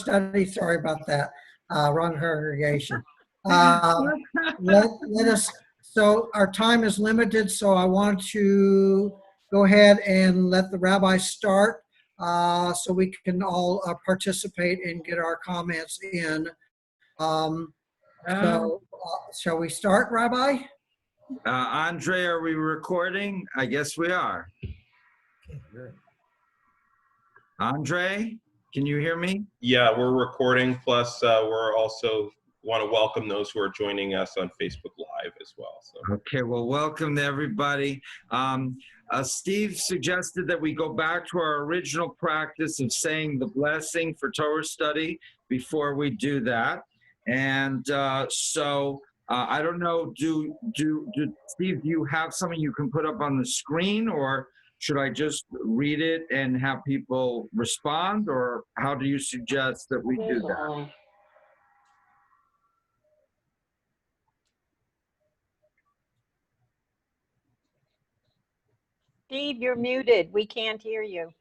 study. Sorry about that. Wrong congregation. Let us, so our time is limited, so I want to go ahead and let the rabbi start so we can all participate and get our comments in. Shall we start, Rabbi? Andre, are we recording? I guess we are. Andre, can you hear me? Yeah, we're recording. Plus, we're also want to welcome those who are joining us on Facebook Live as well. So. Okay, well, welcome to everybody. Steve suggested that we go back to our original practice of saying the blessing for Torah study before we do that. And I don't know, Steve, do you have something you can put up on the screen, or should I just read it and have people respond, or how do you suggest that we do that? Steve, you're muted. We can't hear you.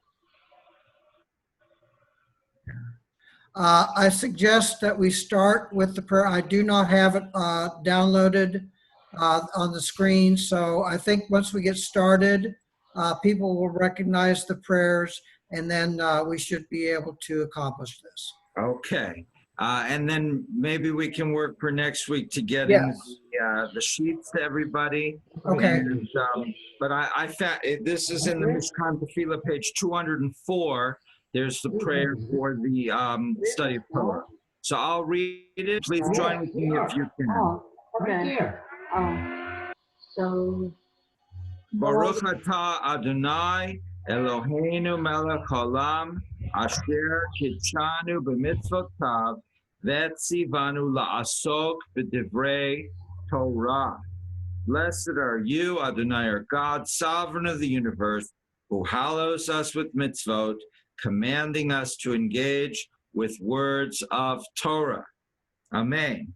I suggest that we start with the prayer. I do not have it downloaded on the screen, so I think once we get started, people will recognize the prayers, and then we should be able to accomplish this. Okay. And then maybe we can work for next week to getting the sheets to everybody. Okay. And, but I found this is in the Mishkan Tefillah, page 204. There's the prayer for the study of Torah. So I'll read it. Please join with me if you can. Right there. So. Baruch atah Adonai Eloheinu melech haolam asher kitshanu b'mitzvotav v'tzivanu la'asok b'divrei Torah. Blessed are you, Adonai, our God, sovereign of the universe, who hallows us with mitzvot, commanding us to engage with words of Torah. Amen.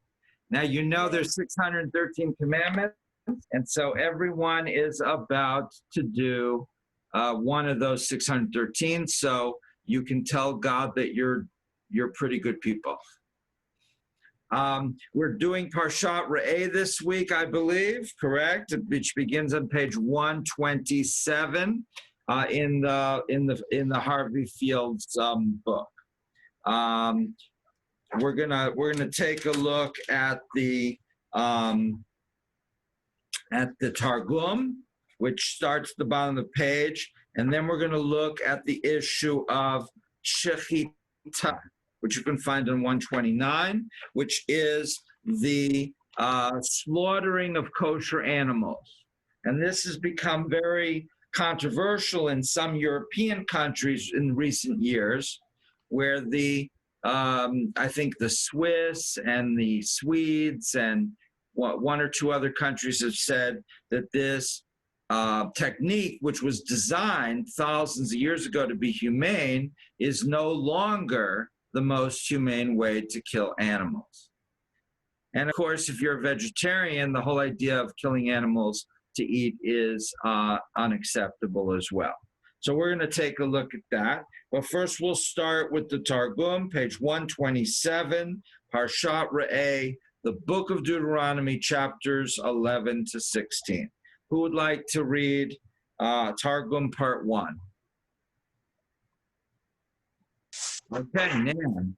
Now, you know there's 613 commandments, and so everyone is about to do one of those 613, so you can tell God that you're pretty good people. We're doing Parshat Re'eh this week, I believe, correct? Which begins on page 127 in the Harvey Fields book. We're gonna take a look at the Targum, which starts at the bottom of the page, and then we're gonna look at the issue of Shechita, which you can find in 129, which is the slaughtering of kosher animals. And this has become very controversial in some European countries in recent years, where I think the Swiss and the Swedes and one or two other countries have said that this technique, which was designed thousands of years ago to be humane, is no longer the most humane way to kill animals. And of course, if you're a vegetarian, the whole idea of killing animals to eat is unacceptable as well. So we're going to take a look at that. But first, we'll start with the Targum, page 127, Parshat Re'eh, the book of Deuteronomy, chapters 11 to 16. Who would like to read Targum part 1? Okay, Nan.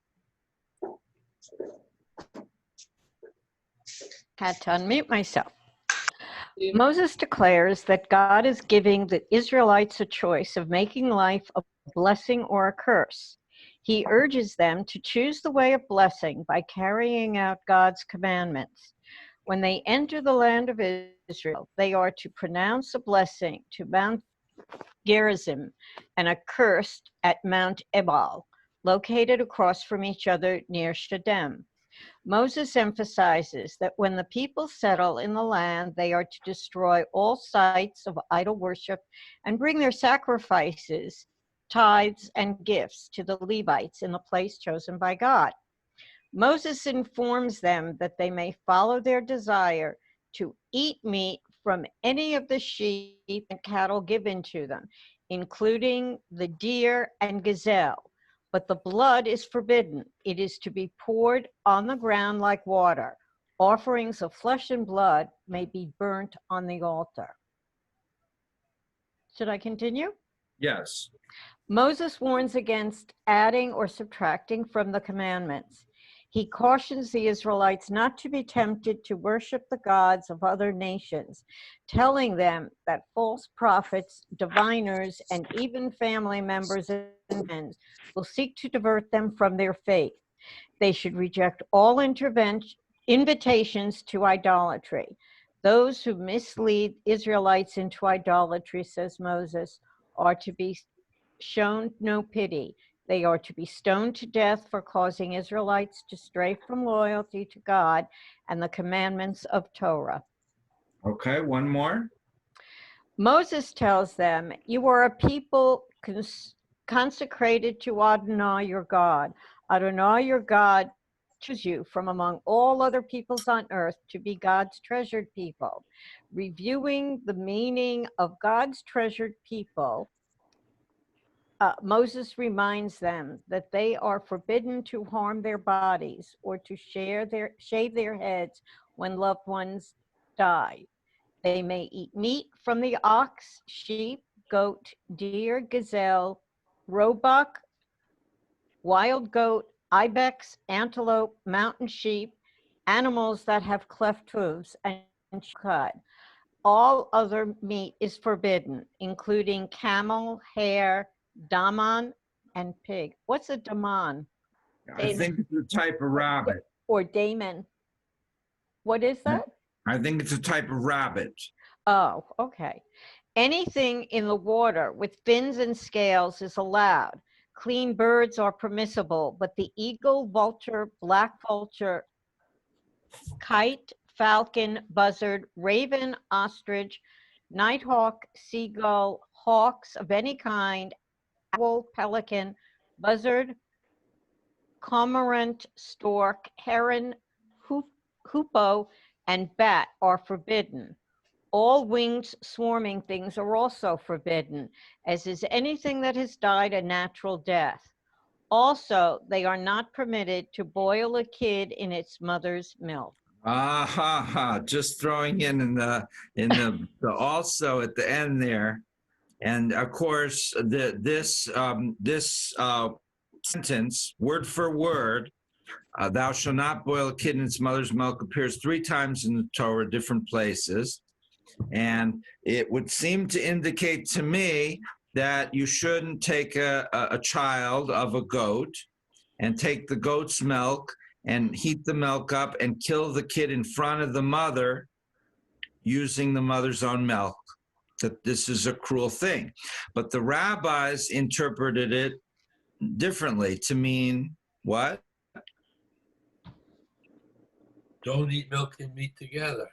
Had to unmute myself. Moses declares that God is giving the Israelites a choice of making life a blessing or a curse. He urges them to choose the way of blessing by carrying out God's commandments. When they enter the land of Israel, they are to pronounce a blessing to Mount Gerizim and a curse at Mount Ebal, located across from each other near Shedem. Moses emphasizes that when the people settle in the land, they are to destroy all sites of idol worship and bring their sacrifices, tithes, and gifts to the Levites in the place chosen by God. Moses informs them that they may follow their desire to eat meat from any of the sheep and cattle given to them, including the deer and gazelle, but the blood is forbidden. It is to be poured on the ground like water. Offerings of flesh and blood may be burnt on the altar. Should I continue? Yes. Moses warns against adding or subtracting from the commandments. He cautions the Israelites not to be tempted to worship the gods of other nations, telling them that false prophets, diviners, and even family members and friends will seek to divert them from their faith. They should reject all invitations to idolatry. Those who mislead Israelites into idolatry, says Moses, are to be shown no pity. They are to be stoned to death for causing Israelites to stray from loyalty to God and the commandments of Torah. Okay, one more. Moses tells them, you are a people consecrated to Adonai your God. Adonai your God chooses you from among all other peoples on earth to be God's treasured people. Reviewing the meaning of God's treasured people, Moses reminds them that they are forbidden to harm their bodies or to shave their heads when loved ones die. They may eat meat from the ox, sheep, goat, deer, gazelle, roebuck, wild goat, ibex, antelope, mountain sheep, animals that have cleft hooves and cud. All other meat is forbidden, including camel, hare, daman, and pig. What's a daman? I think it's a type of rabbit. Or daemon. What is that? I think it's a type of rabbit. Oh, okay. Anything in the water with fins and scales is allowed. Clean birds are permissible, but the eagle, vulture, black vulture, kite, falcon, buzzard, raven, ostrich, nighthawk, seagull, hawks of any kind, owl, pelican, buzzard, cormorant, stork, heron, hoopoe, and bat are forbidden. All winged swarming things are also forbidden, as is anything that has died a natural death. Also, they are not permitted to boil a kid in its mother's milk. Just throwing in the also at the end there, and of course this sentence, word for word, thou shalt not boil a kid in its mother's milk, appears 3 times in the Torah, different places, and it would seem to indicate to me that you shouldn't take a child of a goat and take the goat's milk and heat the milk up and kill the kid in front of the mother using the mother's own milk, that this is a cruel thing. But the rabbis interpreted it differently to mean what? Don't eat milk and meat together.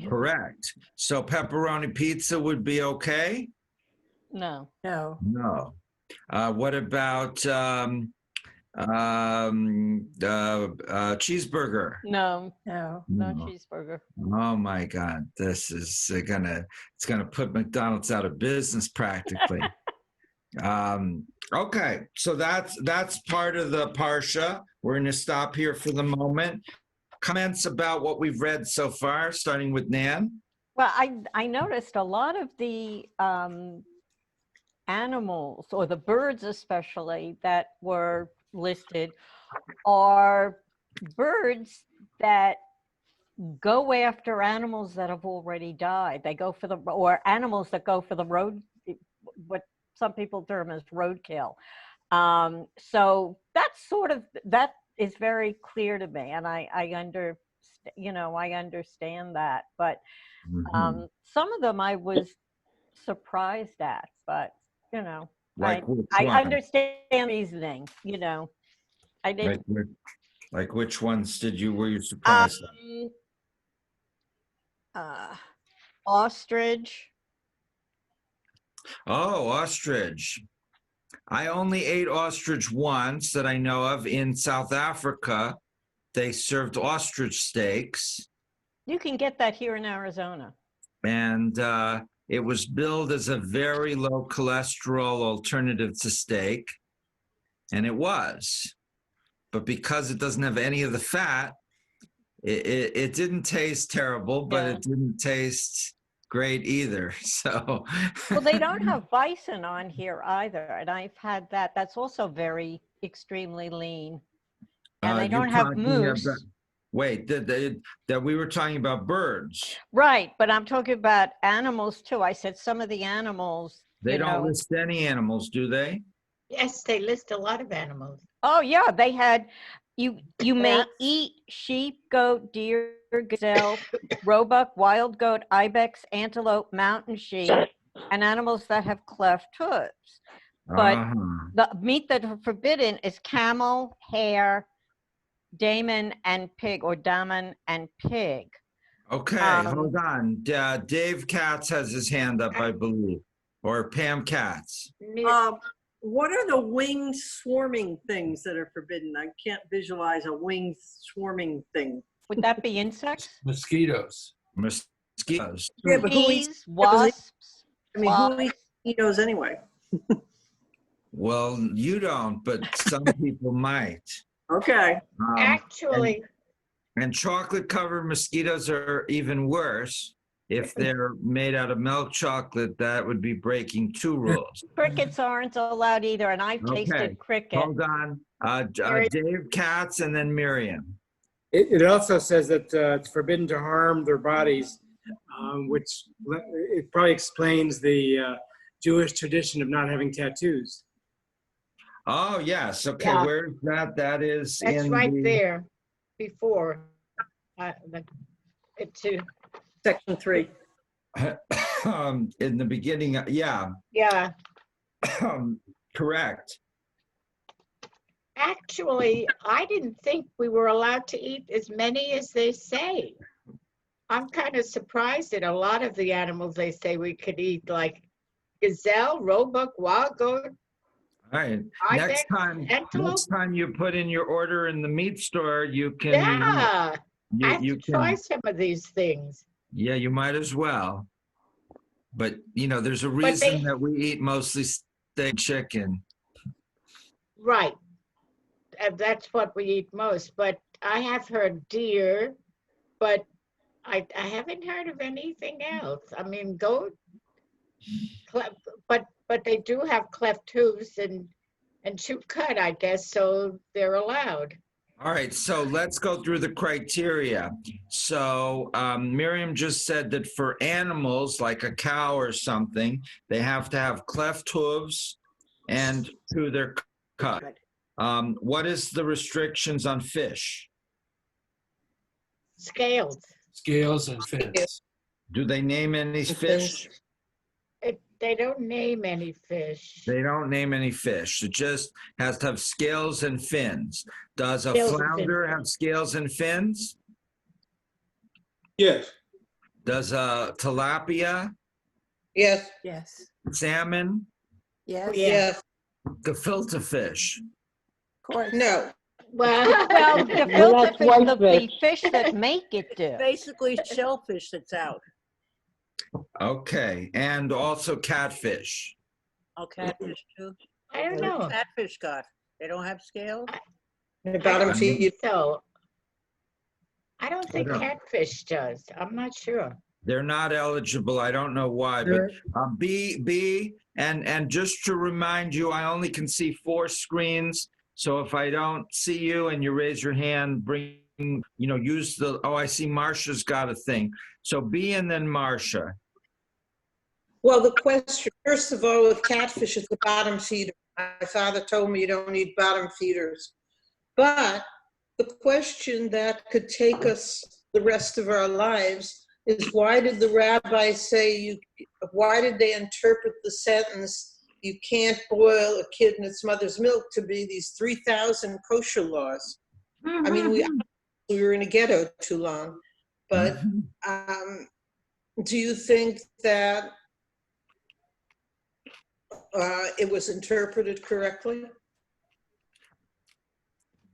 Correct. So pepperoni pizza would be okay? No. No. No. What about cheeseburger? No. No. No No. cheeseburger. Oh my God, this is it's gonna put McDonald's out of business practically. Okay, so that's part of the Parsha. We're gonna stop here for the moment. Comments about what we've read so far, starting with Nan? Well, I noticed a lot of the animals, or the birds especially, that were listed are birds that go after animals that have already died. They go for or animals that go for the road, what some people term as roadkill. So that is very clear to me, and I understand that. But some of them I was surprised at, but Like which I one? understand reasoning. I didn't. Like which ones were you surprised at? Ostrich. Oh, ostrich. I only ate ostrich once that I know of in South Africa. They served ostrich steaks. You can get that here in Arizona. And it was billed as a very low cholesterol alternative to steak. and it was. But because it doesn't have any of the fat, it didn't taste terrible, but Yeah. it didn't taste great either. So, Well, they don't have bison on here either, and I've had that. That's also very extremely lean. And they you're don't have talking moose. about- wait, that we were talking about birds. Right, but I'm talking about animals too. I said some of the animals, They you don't know. list any animals, do they? Yes, they list a lot of animals. Oh yeah, they had you may Bats. eat sheep, goat, deer, gazelle, roebuck, wild goat, ibex, antelope, mountain sheep, and animals that have cleft hooves. But Uh-huh. the meat that are forbidden is camel, hare, daemon, and pig, or daemon and pig. Okay, hold on. Dave Katz has his hand up, I believe, or Pam Katz. What are the winged swarming things that are forbidden? I can't visualize a winged swarming thing. Would that be insects? Mosquitoes. Mosquitoes. Yeah, but who eats? Bees, wasps, I mean, who flies. eats mosquitoes anyway? Well, you don't, but some people might. Okay. Actually, And chocolate-covered mosquitoes are even worse. If they're made out of milk chocolate, that would be breaking two rules. Crickets aren't allowed either, and I've Okay, tasted cricket. hold on. Dave Katz and then Miriam. It also says that it's forbidden to harm their bodies, which it probably explains the Jewish tradition of not having tattoos. Oh, yes. Okay, Yeah. where's that? That is that's in right the, there before. It's Section 3. in the beginning. Yeah, yeah. correct. Actually, I didn't think we were allowed to eat as many as they say. I'm kind of surprised at a lot of the animals they say we could eat, like gazelle, roebuck, wild goat, All right. ibex, antelope. Next time you put in your order in the meat store, you can. Yeah, I have You to try some of these things. Yeah, you might as well. But there's a But they- reason that we eat mostly steak chicken. Right. And that's what we eat most. But I have heard deer, but I haven't heard of anything else. I mean, goat, but they do have cleft hooves and chew cut, I guess, so they're allowed. All right, so let's go through the criteria. So Miriam just said that for animals like a cow or something, they have to have cleft hooves and chew their cut. What is the restrictions on fish? Scales. Scales and fins. Do they name any fish? They don't name any fish. They don't name any fish. It just has to have scales and fins. Does a Scales and flounder fins. have scales and fins? Yes. Does a tilapia, Yes, Yes. salmon, Yes. yes, gefilte fish? Of course. no, Well, Well, the filter fish, the fish that make it do. Basically, shellfish that's out. Okay, and also catfish. Oh, catfish too. I don't know. Catfish got. They don't have scales? the bottom I feed, think so. I don't think don't- catfish does. I'm not sure. They're not eligible. I don't know why, but B, and just to remind you, I only can see 4 screens. So if I don't see you and you raise your hand, use the, I see Marcia's got a thing. So B and then Marcia. well, the question, first of all, with catfish, it's the bottom feeder. My father told me you don't need bottom feeders. But the question that could take us the rest of our lives is why did the rabbi say why did they interpret the sentence, you can't boil a kid in its mother's milk, to be these 3,000 kosher laws? I mean, we were in a ghetto too long, but do you think that it was interpreted correctly?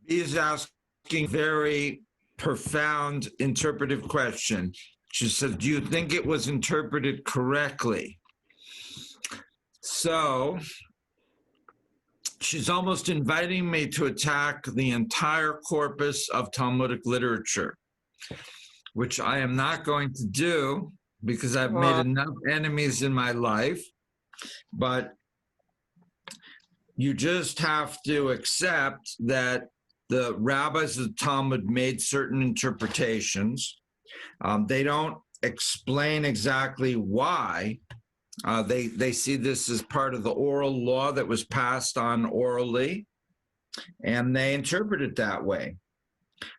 He's asking very profound interpretive question. She said, do you think it was interpreted correctly? So she's almost inviting me to attack the entire corpus of Talmudic literature, which I am not going to do because I've made enough enemies in my life. But you just have to accept that the rabbis of the Talmud made certain interpretations. They don't explain exactly why. They see this as part of the oral law that was passed on orally, and they interpret it that way.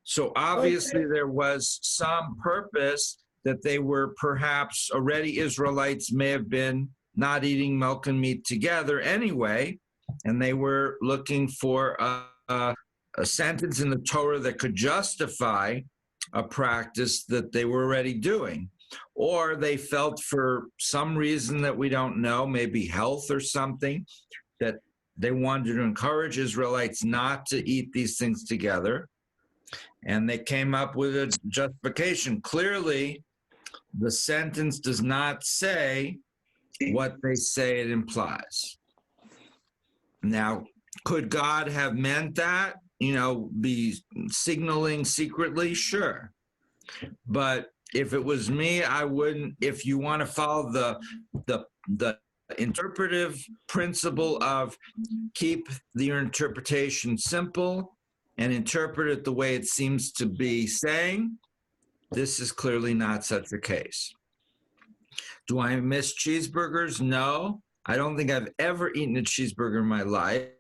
So obviously there was some purpose that they were perhaps already Israelites may have been not eating milk and meat together anyway, and they were looking for a sentence in the Torah that could justify a practice that they were already doing. Or they felt for some reason that we don't know, maybe health or something, that they wanted to encourage Israelites not to eat these things together. And they came up with a justification. Clearly, the sentence does not say what they say it implies. Now, could God have meant that? Be signaling secretly? Sure. But if it was me, I wouldn't. If you want to follow the interpretive principle of keep your interpretation simple and interpret it the way it seems to be saying, this is clearly not such a case. Do I miss cheeseburgers? No. I don't think I've ever eaten a cheeseburger in my life.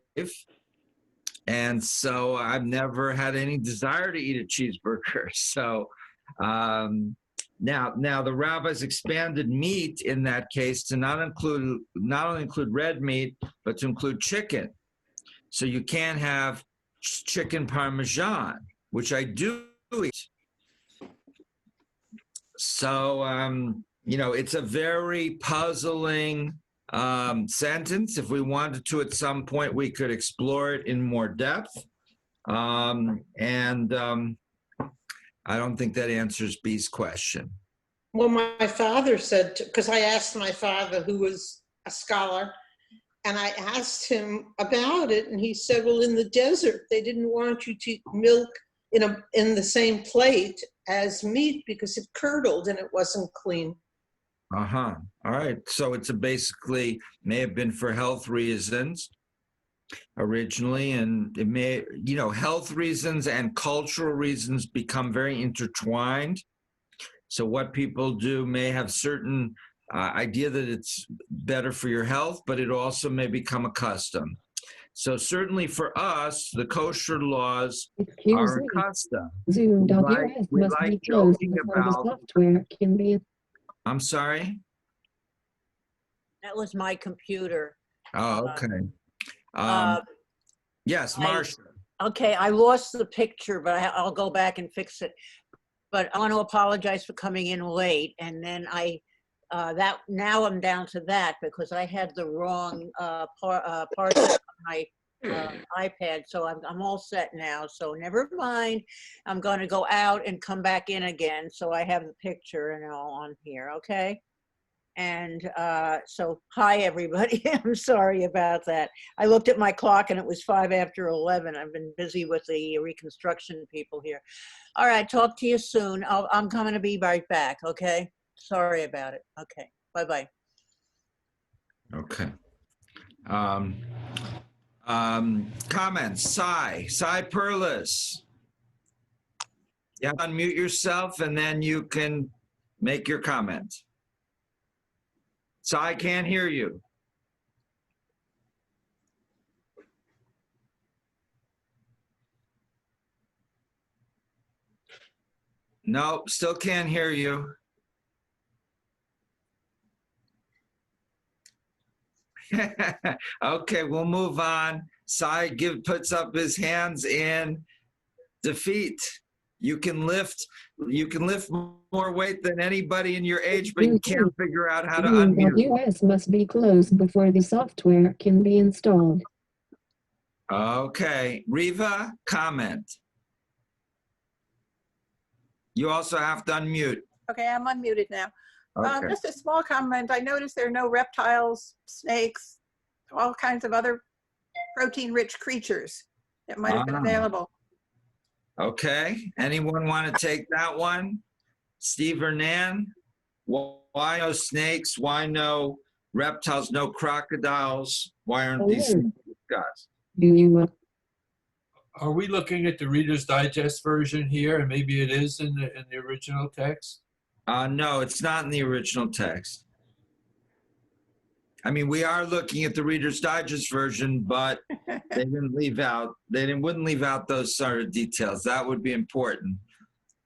And so I've never had any desire to eat a cheeseburger. So now the rabbis expanded meat in that case to not only include red meat, but to include chicken. So you can't have chicken parmesan, which I do eat. So, it's a very puzzling sentence. If we wanted to at some point, we could explore it in more depth. I don't think that answers B's question. Well, my father said, because I asked my father, who was a scholar, and I asked him about it, and he said, well, in the desert, they didn't want you to eat milk in the same plate as meat because it curdled and it wasn't clean. All right. So it's basically may have been for health reasons originally, and it may, health reasons and cultural reasons become very intertwined. So what people do may have certain idea that it's better for your health, but it also may become a custom. So certainly for us, the kosher laws are a custom. Zoom.us we must like be closed joking before the about- software can be. I'm sorry? That was my computer. Oh, okay. Yes, Marcia. Okay, I lost the picture, but I'll go back and fix it. But I want to apologize for coming in late, and then now I'm down to that because I had the wrong part of my iPad, so I'm all set now. So never mind. I'm going to go out and come back in again, so I have the picture and all on here. Okay. And so, hi everybody. I'm sorry about that. I looked at my clock and it was 5 after 11. I've been busy with the reconstruction people here. All right, talk to you soon. I'm coming to be right back. Okay. Sorry about it. Okay. Bye-bye. Okay. Comments. Cy Perlis. You have to unmute yourself and then you can make your comment. Cy, can't hear you. Nope, still can't hear you. Okay, we'll move on. Cy puts up his hands in defeat. You can lift more weight than anybody in your age, but you can't figure out how to unmute. Zoom.us must be closed before the software can be installed. Okay, Riva, comment. You also have to unmute. Okay, I'm unmuted now. Okay. Just a small comment. I noticed there are no reptiles, snakes, all kinds of other protein-rich creatures that might have been Ah. available. Okay. Anyone want to take that one? Steve or Nan? Why no snakes? Why no reptiles? No crocodiles? Why aren't these things discussed? Are we looking at the Reader's Digest version here? And maybe it is in the original text? No, it's not in the original text. I mean, we are looking at the Reader's Digest version, but they wouldn't leave out those sort of details. That would be important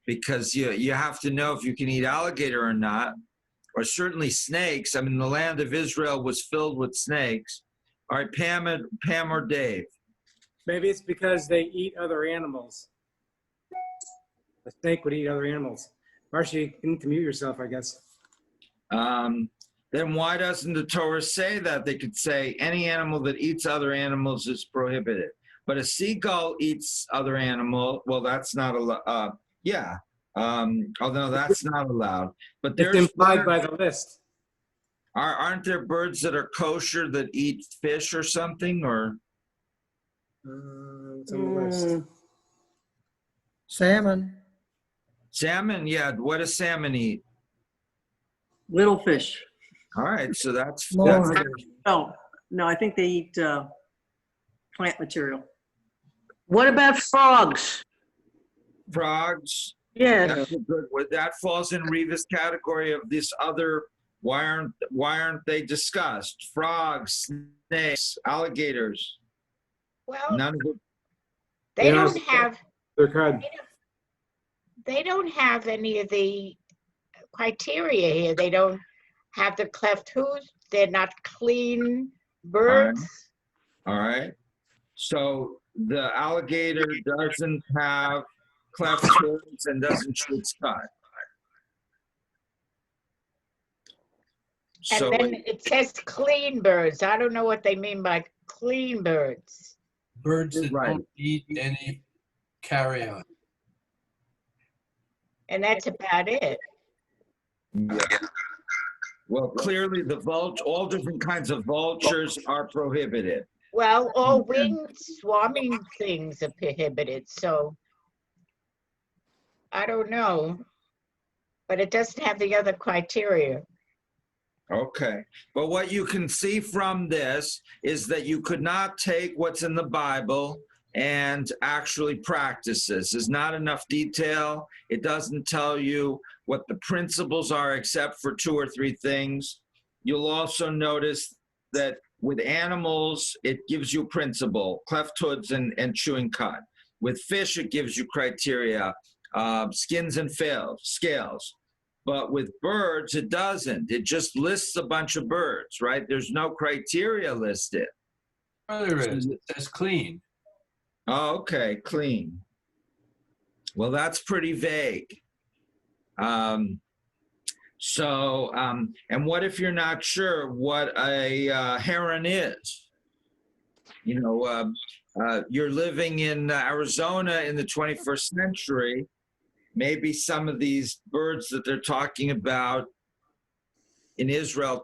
because you have to know if you can eat alligator or not, or certainly snakes. I mean, the land of Israel was filled with snakes. All right, Pam or Dave? Maybe it's because they eat other animals. A snake would eat other animals. Marcia, you need to mute yourself, I guess. Then why doesn't the Torah say that? They could say any animal that eats other animals is prohibited. But a seagull eats other animal. Well, that's not allowed. Although that's not allowed. But It's implied by the list. Aren't there birds that are kosher that eat fish or something? Or it's on the list. Salmon. Salmon, yeah. What does salmon eat? Little fish. All right, so that's More. No, I think they eat plant material. What about frogs? frogs. Yes. That's a good one. That falls in Reva's category of this other. Why aren't they discussed? Frogs, snakes, alligators. Well, None of it. they don't have. They're cod. They don't have any of the criteria here. They don't have the cleft hooves. They're not clean birds. All right. So the alligator doesn't have cleft hooves and doesn't chew its cud. And So then it says clean birds. I don't know what they mean by clean birds. Birds that Right. don't eat any carrion. And that's about it. yeah. Well, clearly the all different kinds of vultures are prohibited. Well, all winged swarming things are prohibited, so I don't know. But it doesn't have the other criteria. Okay. But what you can see from this is that you could not take what's in the Bible and actually practice this. There's not enough detail. It doesn't tell you what the principles are except for 2 or 3 things. You'll also notice that with animals, it gives you principle, cleft hooves and chewing cud. With fish, it gives you criteria, skins and scales. But with birds, it doesn't. It just lists a bunch of birds, right? There's no criteria listed. Oh, there is. It says clean. Oh, okay, clean. Well, that's pretty vague. And what if you're not sure what a heron is? You know, you're living in Arizona in the 21st century. Maybe some of these birds that they're talking about in Israel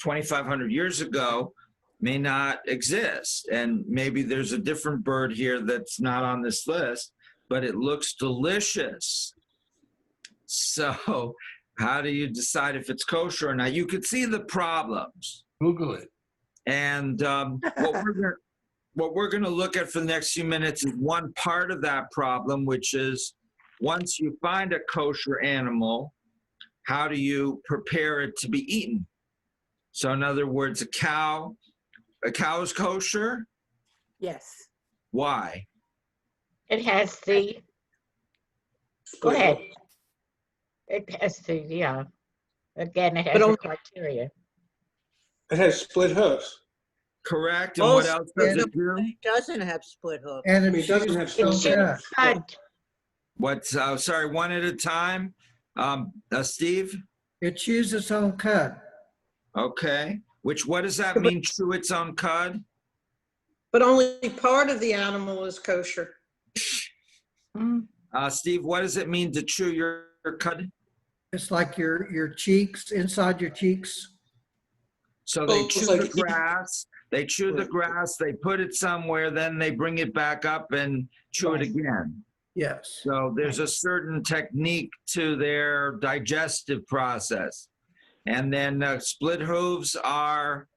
2,500 years ago may not exist. And maybe there's a different bird here that's not on this list, but it looks delicious. So how do you decide if it's kosher or not? You could see the problems. Google it. And what we're going to look at for the next few minutes is one part of that problem, which is once you find a kosher animal, how do you prepare it to be eaten? So in other words, a cow is kosher? Yes. Why? It has the, go ahead. It has the, yeah. Again, it has the criteria. It has split hooves. Correct. And what else does it do? It doesn't have split hooves. And It doesn't have split hooves. Cud. What's, sorry, one at a time? Steve? It chews its own cud. Okay. What does that mean, chew its own cud? But only part of the animal is kosher. Steve, what does it mean to chew your cud? It's like your cheeks, inside your cheeks. So they It's chew like the grass, They chew the grass, they put it somewhere, then they bring it back up and chew it again. Yes. So there's a certain technique to their digestive process. And then split hooves are,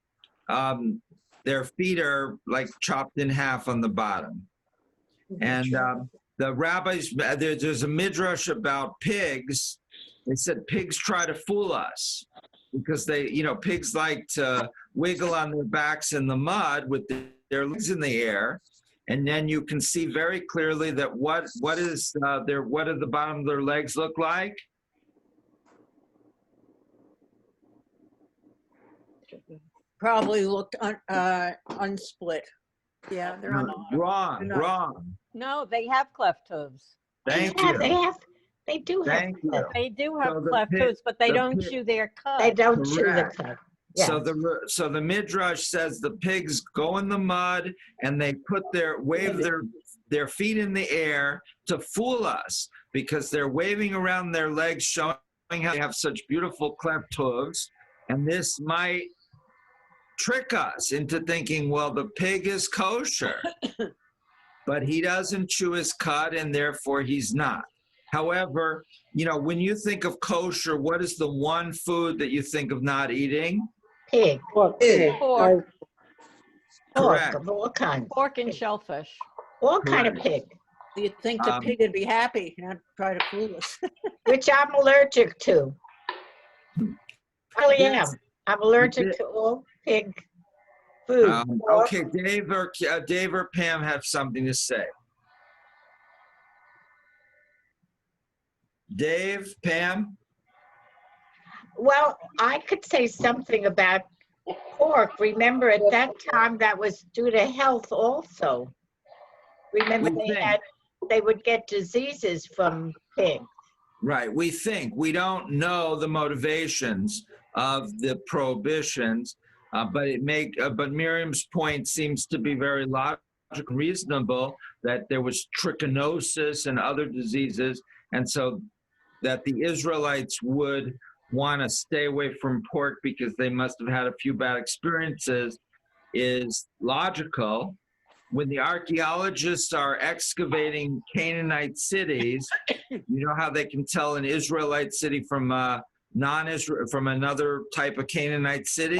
their feet are like chopped in half on the bottom. And the rabbis, there's a midrash about pigs. They said pigs try to fool us because they, pigs like to wiggle on their backs in the mud with their legs in the air. And then you can see very clearly that what do the bottom of their legs look like? Probably looked unsplit. Yeah, they're on. Wrong. No, they have cleft hooves. Thank Yeah, you. they do have. Thank you. They do have So the cleft pig- hooves, but they the don't pig- chew their cud. They don't chew the Correct. cud. So Yes. so the midrash says the pigs go in the mud and they wave their feet in the air to fool us because they're waving around their legs, showing how they have such beautiful cleft hooves, and this might trick us into thinking, well, the pig is kosher, but he doesn't chew his cud and therefore he's not. However, when you think of kosher, what is the one food that you think of not eating? Pig. Pig. Pork, Correct. Of all kinds. pork and shellfish. All kind of pig, You'd think the pig would be happy, not try to fool us. which I'm allergic to. Really am. Yes. I'm allergic to all pig food. Okay, Dave or Pam have something to say. Dave, Pam? Well, I could say something about pork. Remember, at that time, that was due to health also. Remember, they would get diseases from pigs. Right, we don't know the motivations of the prohibitions, but Miriam's point seems to be very logical and reasonable, that there was trichinosis and other diseases, and so that the Israelites would want to stay away from pork because they must have had a few bad experiences is logical. When the archaeologists are excavating Canaanite cities, you know how they can tell an Israelite city from a non-Israel, from another type of Canaanite city?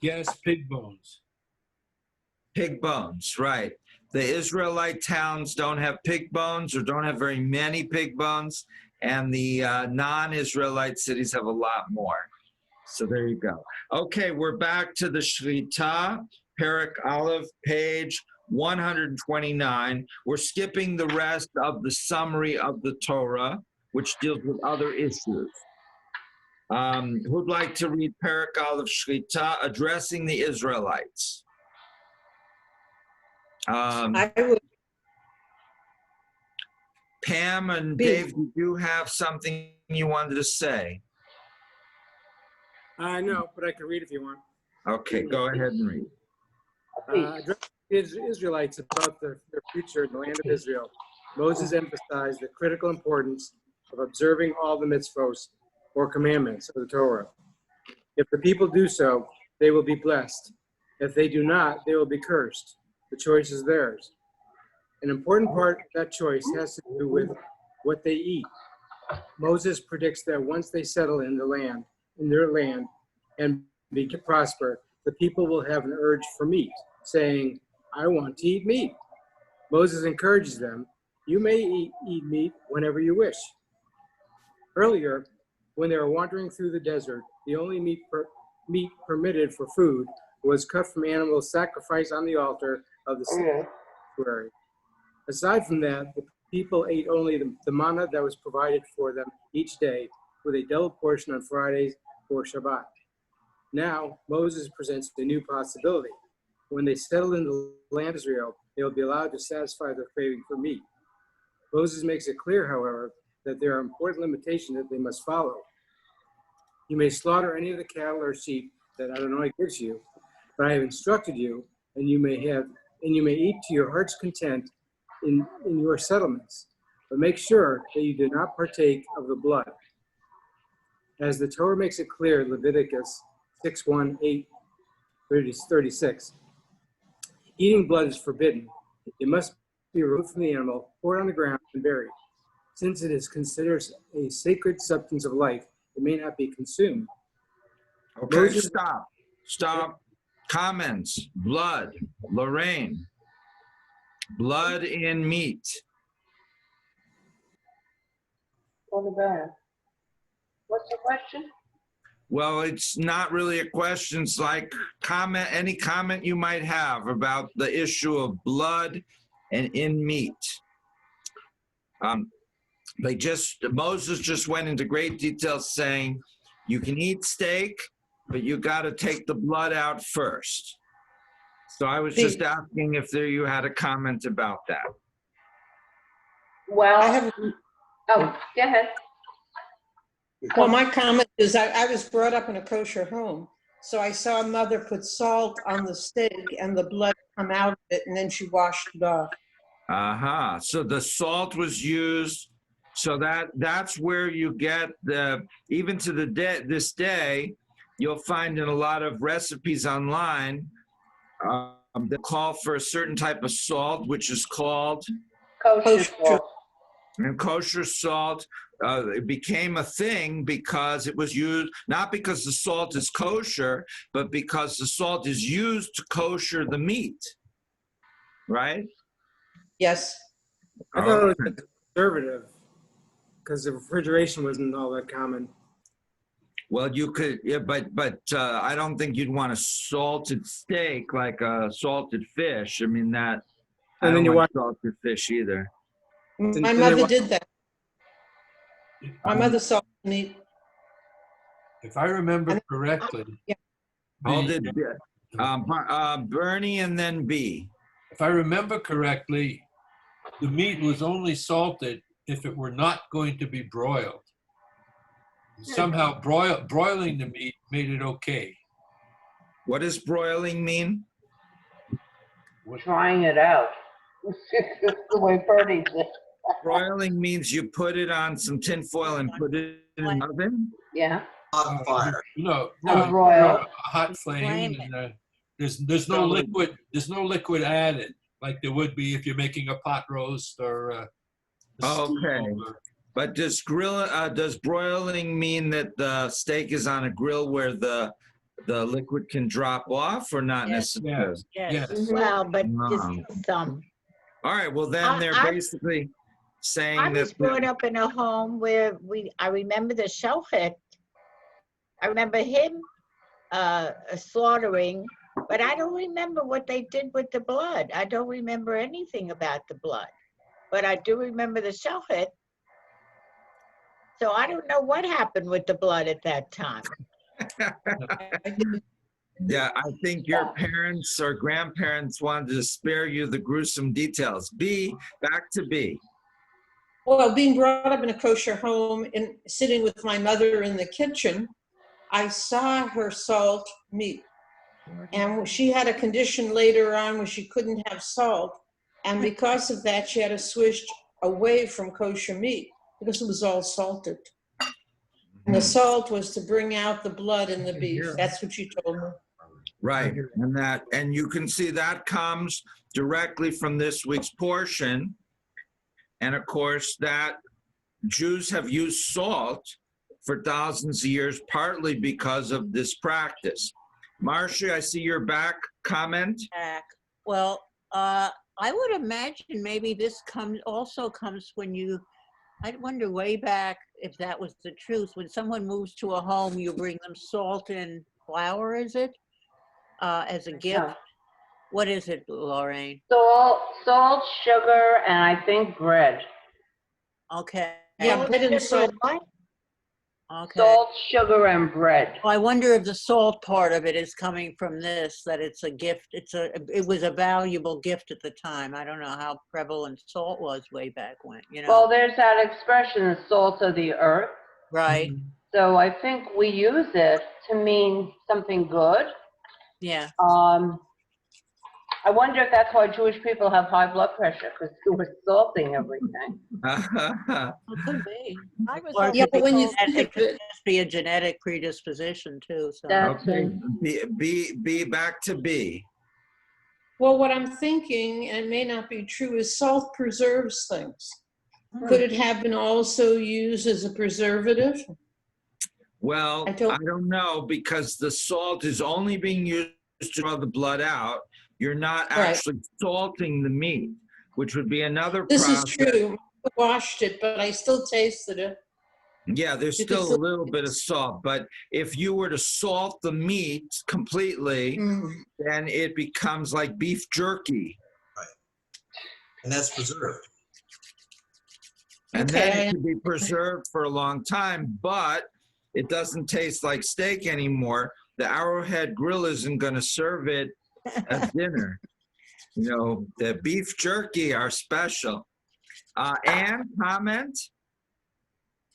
Yes, pig bones. Pig bones, right. The Israelite towns don't have pig bones or don't have very many pig bones, and the non-Israelite cities have a lot more. So there you go. Okay, we're back to the Shrita, Perek Aleph, page 129. We're skipping the rest of the summary of the Torah, which deals with other issues. Who'd like to read Perek Aleph Shrita, addressing the Israelites? I would. Pam and Dave, did you have something you wanted to say? No, but I can read if you want. Okay, go ahead and read. Addressing Israelites about their future in the land of Israel, Moses emphasized the critical importance of observing all the mitzvos, or commandments, of the Torah. If the people do so, they will be blessed. If they do not, they will be cursed. The choice is theirs. An important part of that choice has to do with what they eat. Moses predicts that once they settle in their land, and prosper, the people will have an urge for meat, saying, I want to eat meat. Moses encourages them, you may eat meat whenever you wish. Earlier, when they were wandering through the desert, the only meat permitted for food was cut from animals sacrificed on the altar of the sanctuary. Aside from that, the people ate only the manna that was provided for them each day, with a double portion on Fridays for Shabbat. Now, Moses presents a new possibility. When they settle in the land of Israel, they will be allowed to satisfy their craving for meat. Moses makes it clear, however, that there are important limitations that they must follow. You may slaughter any of the cattle or sheep that Adonai gives you, but I have instructed you, and you may eat to your heart's content in your settlements. But make sure that you do not partake of the blood. As the Torah makes it clear in Leviticus 6:1, 8, 36, eating blood is forbidden. It must be removed from the animal, poured on the ground, and buried. Since it is considered a sacred substance of life, it may not be consumed. Okay, Moses- stop. Comments. Blood. Lorraine. Blood in meat. What's the question? Well, it's not really a question. It's like any comment you might have about the issue of blood and in meat. Moses just went into great detail saying, you can eat steak, but you got to take the blood out first. So I was just asking if you had a comment about that. Well, oh, go ahead. Well, my comment is I was brought up in a kosher home. So I saw a mother put salt on the steak and the blood come out of it, and then she washed it off. So the salt was used. So that's where you get even to this day, you'll find in a lot of recipes online that call for a certain type of salt, which is called Kosher salt. And kosher salt it became a thing because it was used, not because the salt is kosher, but because the salt is used to kosher the meat, right? Yes. I thought it was conservative because the refrigeration wasn't all that common. Well, you could, yeah, but I don't think you'd want a salted steak like a salted fish. I mean that. And I then don't you want salted fish either. My mother did that. My mother salted meat. If I remember correctly, Bernie and then B. If I remember correctly, the meat was only salted if it were not going to be broiled. Somehow broiling the meat made it okay. What does broiling mean? Trying it out. It's the way Bernie did. Broiling means you put it on some tin foil and put it in an oven? Yeah. On fire. No, broil. a hot flame. And, there's no liquid. There's no liquid added like there would be if you're making a pot roast or. A Okay. But does broiling mean that the steak is on a grill where the liquid can drop off or not necessarily? Yes. Well, but just some. All right. Well, then they're basically saying I that. was brought up in a home where I remember the shochet. I remember him slaughtering, but I don't remember what they did with the blood. I don't remember anything about the blood, but I do remember the shochet. So I don't know what happened with the blood at that time. Yeah, I think your parents or grandparents wanted to spare you the gruesome details. B, back to B. Well, being brought up in a kosher home and sitting with my mother in the kitchen, I saw her salt meat. And she had a condition later on where she couldn't have salt. And because of that, she had to switch away from kosher meat because it was all salted. And the salt was to bring out the blood in the beef. That's what she told me. Right, and you can see that comes directly from this week's portion. And of course, that Jews have used salt for thousands of years, partly because of this practice. Marcia, I see your back comment. Well, I would imagine maybe this also comes when I wonder way back if that was the truth. When someone moves to a home, you bring them salt and flour, is it? As a gift. Yeah. What is it, Lorraine? Salt, sugar, and I think bread. Okay. Yeah, bread and salt. Okay. Salt, sugar, and bread. Well, I wonder if the salt part of it is coming from this, that it's a gift. It was a valuable gift at the time. I don't know how prevalent salt was way back when, you know. Well, there's that expression, the salt of the earth. Right. So I think we use it to mean something good. Yeah. I wonder if that's why Jewish people have high blood pressure, because they were salting everything. Could be. I was Or always Yeah, it could but when be you genet- think it of could it, just be a genetic predisposition too. So. That's Okay, it. B back to B. well, what I'm thinking, and may not be true, is salt preserves things. Could it have been also used as a preservative? Well, I I don't- don't know, because the salt is only being used to draw the blood out. You're not Right. actually salting the meat, which would be another This is process. true. I washed it, but I still tasted it. Yeah, there's You can still a still- little bit of salt, but if you were to salt the meat completely, then it becomes like beef jerky. And that's preserved. And then Okay. it can be preserved for a long time, but it doesn't taste like steak anymore. The Arrowhead Grill isn't going to serve it as dinner. You know, the beef jerky are special. Anne, comment?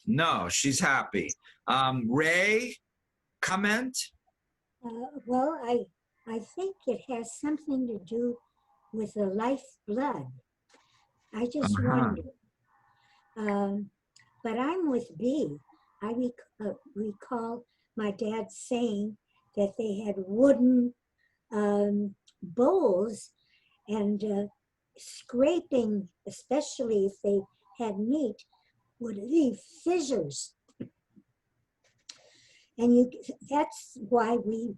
No, she's happy. Ray, comment? Well, I think it has something to do with the lifeblood. I just wonder. But I'm with B. I recall my dad saying that they had wooden bowls, and scraping, especially if they had meat, would leave fissures. And that's why we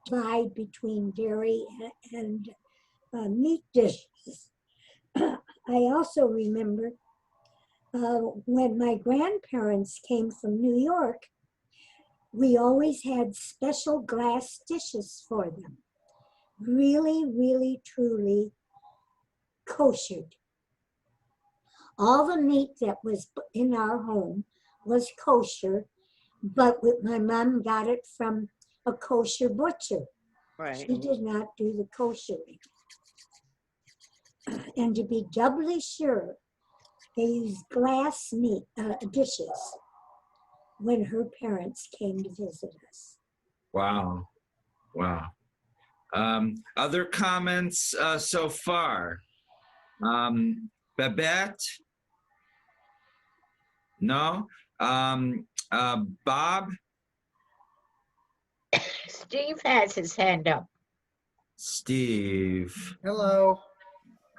divide between dairy and meat dishes. I also remember when my grandparents came from New York, we always had special glass dishes for them. Really, really, truly koshered. All the meat that was in our home was kosher, but my mom got it from a kosher butcher. Right. She did not do the koshering. And to be doubly sure, they used glass meat dishes when her parents came to visit us. Wow. Wow. Other comments so far? Babette? No? Bob? Steve has his hand up. Steve. Hello.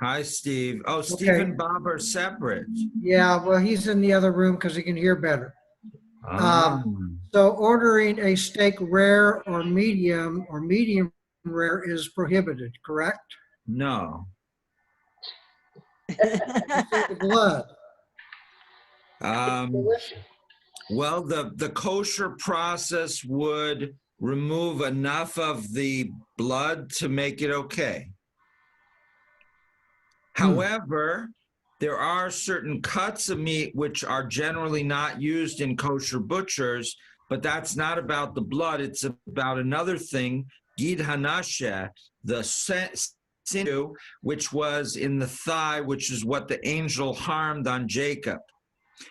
Hi, Steve. Oh, Steve Okay. and Bob are separate. Yeah, well, he's in the other room because he can hear better. Um, So ordering a steak rare or medium rare is prohibited, correct? no. The blood. Well, the kosher process would remove enough of the blood to make it okay. However, there are certain cuts of meat which are generally not used in kosher butchers, but that's not about the blood. It's about another thing, gid hanasheh, the sinew, which was in the thigh, which is what the angel harmed on Jacob.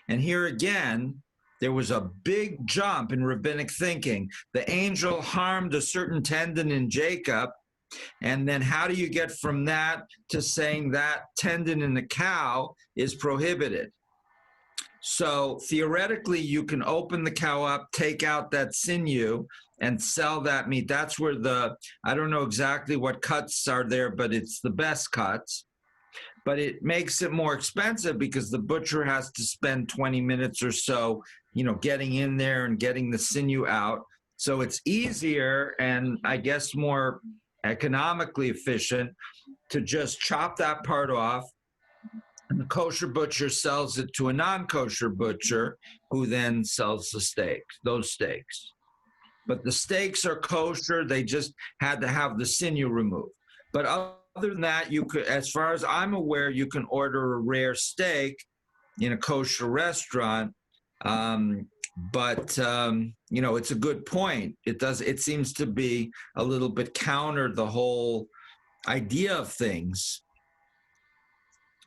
And here again, there was a big jump in rabbinic thinking. The angel harmed a certain tendon in Jacob, and then how do you get from that to saying that tendon in the cow is prohibited? So theoretically, you can open the cow up, take out that sinew, and sell that meat. That's where I don't know exactly what cuts are there, but it's the best cuts. But it makes it more expensive because the butcher has to spend 20 minutes or so, getting in there and getting the sinew out. So it's easier and I guess more economically efficient to just chop that part off, and the kosher butcher sells it to a non-kosher butcher who then sells those steaks. But the steaks are kosher, they just had to have the sinew removed. But other than that, you could, as far as I'm aware, you can order a rare steak in a kosher restaurant. But it's a good point. It seems to be a little bit counter the whole idea of things.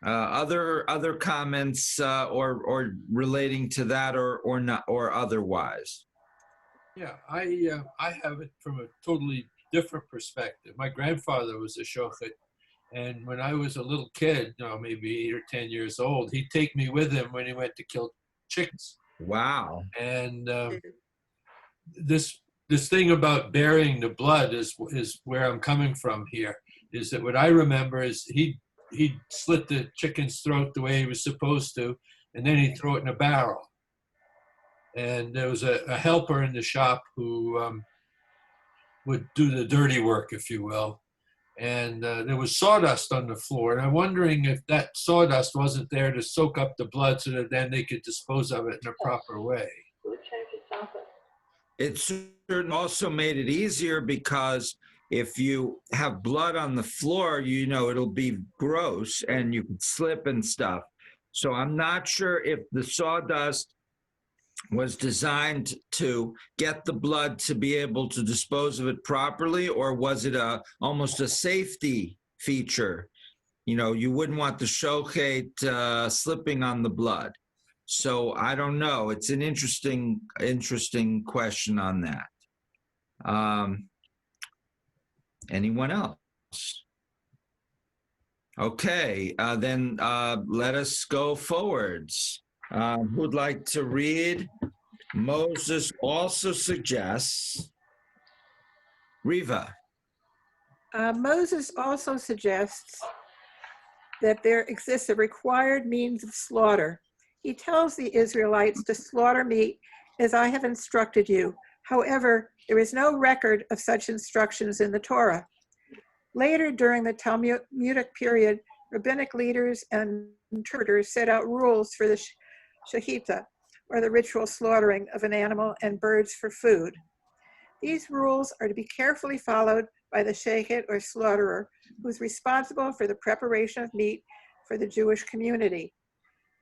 Other comments or relating to that or not or otherwise. Yeah, I have it from a totally different perspective. My grandfather was a shochet, and when I was a little kid, maybe 8 or 10 years old, he'd take me with him when he went to kill chickens. Wow. And this thing about burying the blood is where I'm coming from here. Is that what I remember is he'd slit the chicken's throat the way he was supposed to, and then he'd throw it in a barrel. And there was a helper in the shop who would do the dirty work, if you will. And there was sawdust on the floor. And I'm wondering if that sawdust wasn't there to soak up the blood so that then they could dispose of it in a proper way. It certainly also made it easier because if you have blood on the floor, it'll be gross and you could slip and stuff. So I'm not sure if the sawdust was designed to get the blood to be able to dispose of it properly, or was it almost a safety feature? You wouldn't want the shochet slipping on the blood. So I don't know. It's an interesting question on that. Anyone else? Okay, then let us go forwards. Who'd like to read? Moses also suggests. Riva. Moses also suggests that there exists a required means of slaughter. He tells the Israelites to slaughter meat as I have instructed you. However, there is no record of such instructions in the Torah. Later, during the Talmudic period, rabbinic leaders and interpreters set out rules for the shechita, or the ritual slaughtering of an animal and birds for food. These rules are to be carefully followed by the shechet or slaughterer, who is responsible for the preparation of meat for the Jewish community.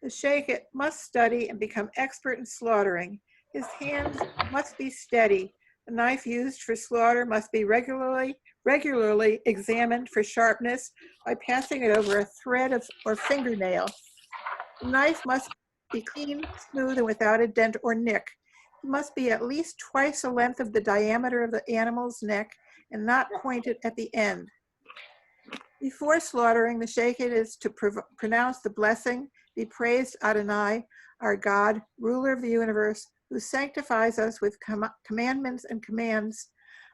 The shechet must study and become expert in slaughtering. His hands must be steady. The knife used for slaughter must be regularly examined for sharpness by passing it over a thread or fingernail. The knife must be clean, smooth, and without a dent or nick. It must be at least twice the length of the diameter of the animal's neck and not pointed at the end. Before slaughtering, the shechet is to pronounce the blessing, "Be praised Adonai, our God, ruler of the universe, who sanctifies us with commandments and commands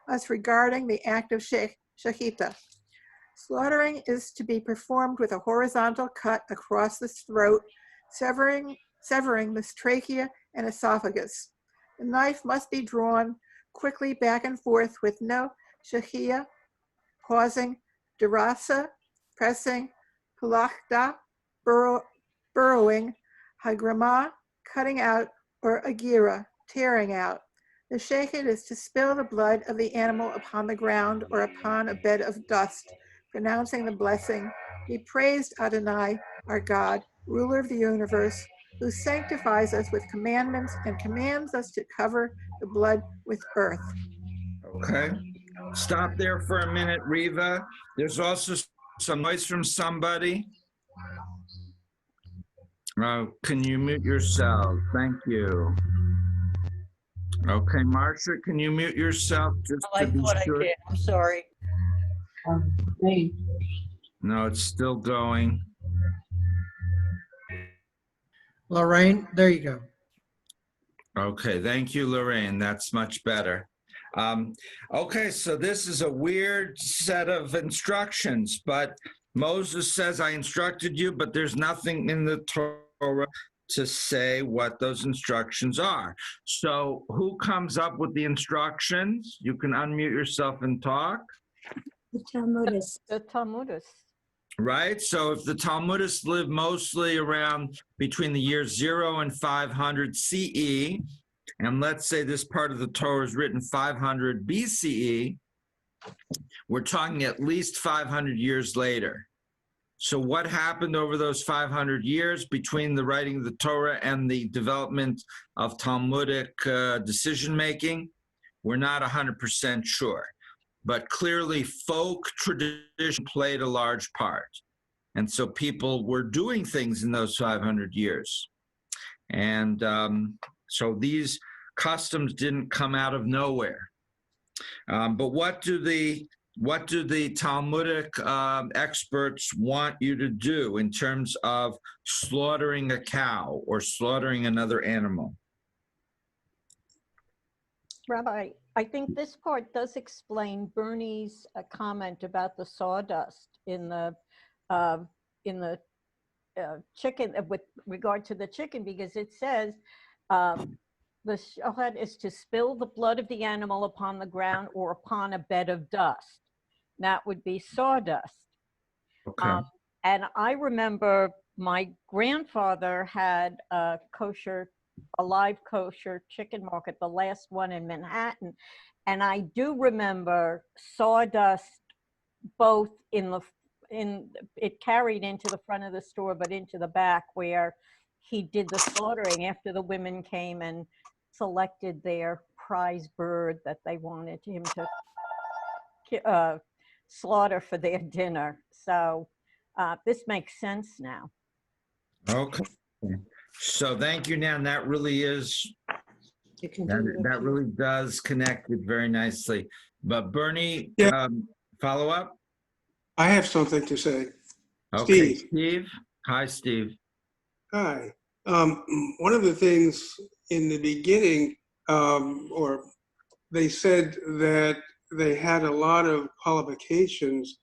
us regarding the act of shechita." Slaughtering is to be performed with a horizontal cut across the throat, severing the trachea and esophagus. The knife must be drawn quickly back and forth with no shechia, pausing, derasa, pressing, halachda, burrowing, hagrama, cutting out, or agira, tearing out. The shechet is to spill the blood of the animal upon the ground or upon a bed of dust, pronouncing the blessing, "Be praised Adonai, our God, ruler of the universe, who sanctifies us with commandments and commands us to cover the blood with earth." Okay. Stop there for a minute, Riva. There's also some noise from somebody. Can you mute yourself? Thank you. Okay, Marcia, can you mute yourself just I to be thought sure? I did. I'm sorry. No, it's still going. Lorraine, there you go. Okay, thank you, Lorraine. That's much better. Okay, so this is a weird set of instructions, but Moses says, "I instructed you," but there's nothing in the Torah to say what those instructions are. So who comes up with the instructions? You can unmute yourself and talk. The Talmudists. The Talmudists. Right? So if the Talmudists live mostly around between the years 0 and 500 CE, and let's say this part of the Torah is written 500 BCE, we're talking at least 500 years later. So what happened over those 500 years between the writing of the Torah and the development of Talmudic decision-making? We're not 100% sure. But clearly folk tradition played a large part. And so people were doing things in those 500 years. And so these customs didn't come out of nowhere. But what do the Talmudic experts want you to do in terms of slaughtering a cow or slaughtering another animal? Rabbi, I think this part does explain Bernie's comment about the sawdust in the chicken, with regard to the chicken, because it says the shochet is to spill the blood of the animal upon the ground or upon a bed of dust. That would be sawdust. Okay. And I remember my grandfather had a live kosher chicken market, the last one in Manhattan. And I do remember sawdust both it carried into the front of the store, but into the back where he did the slaughtering after the women came and selected their prize bird that they wanted him to slaughter for their dinner. So this makes sense now. Okay. So thank you, Nan. That really is, that really does connect it very nicely. But Bernie, follow up? I have something to say. Okay, Steve. Hi, Steve. Hi. One of the things in the beginning, or they said that they had a lot of qualifications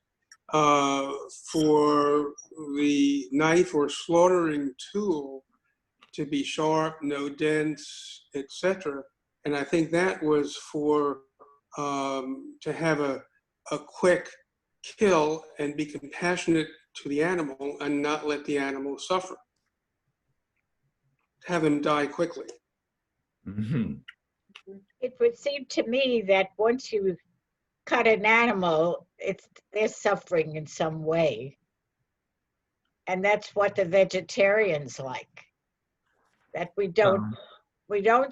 for the knife or slaughtering tool to be sharp, no dents, etc. And I think that was for to have a quick kill and be compassionate to the animal and not let the animal suffer. Have him die quickly. Mm-hmm. It would seem to me that once you cut an animal, they're suffering in some way. And that's what the vegetarians like. That we don't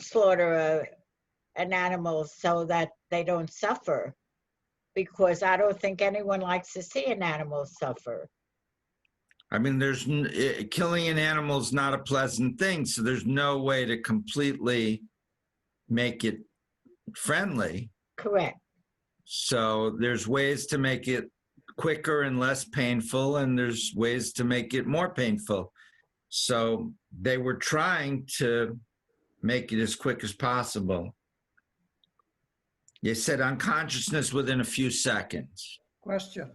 slaughter an animal so that they don't suffer, because I don't think anyone likes to see an animal suffer. I mean, killing an animal is not a pleasant thing, so there's no way to completely make it friendly. Correct. So there's ways to make it quicker and less painful, and there's ways to make it more painful. So they were trying to make it as quick as possible. You said unconsciousness within a few seconds. Question.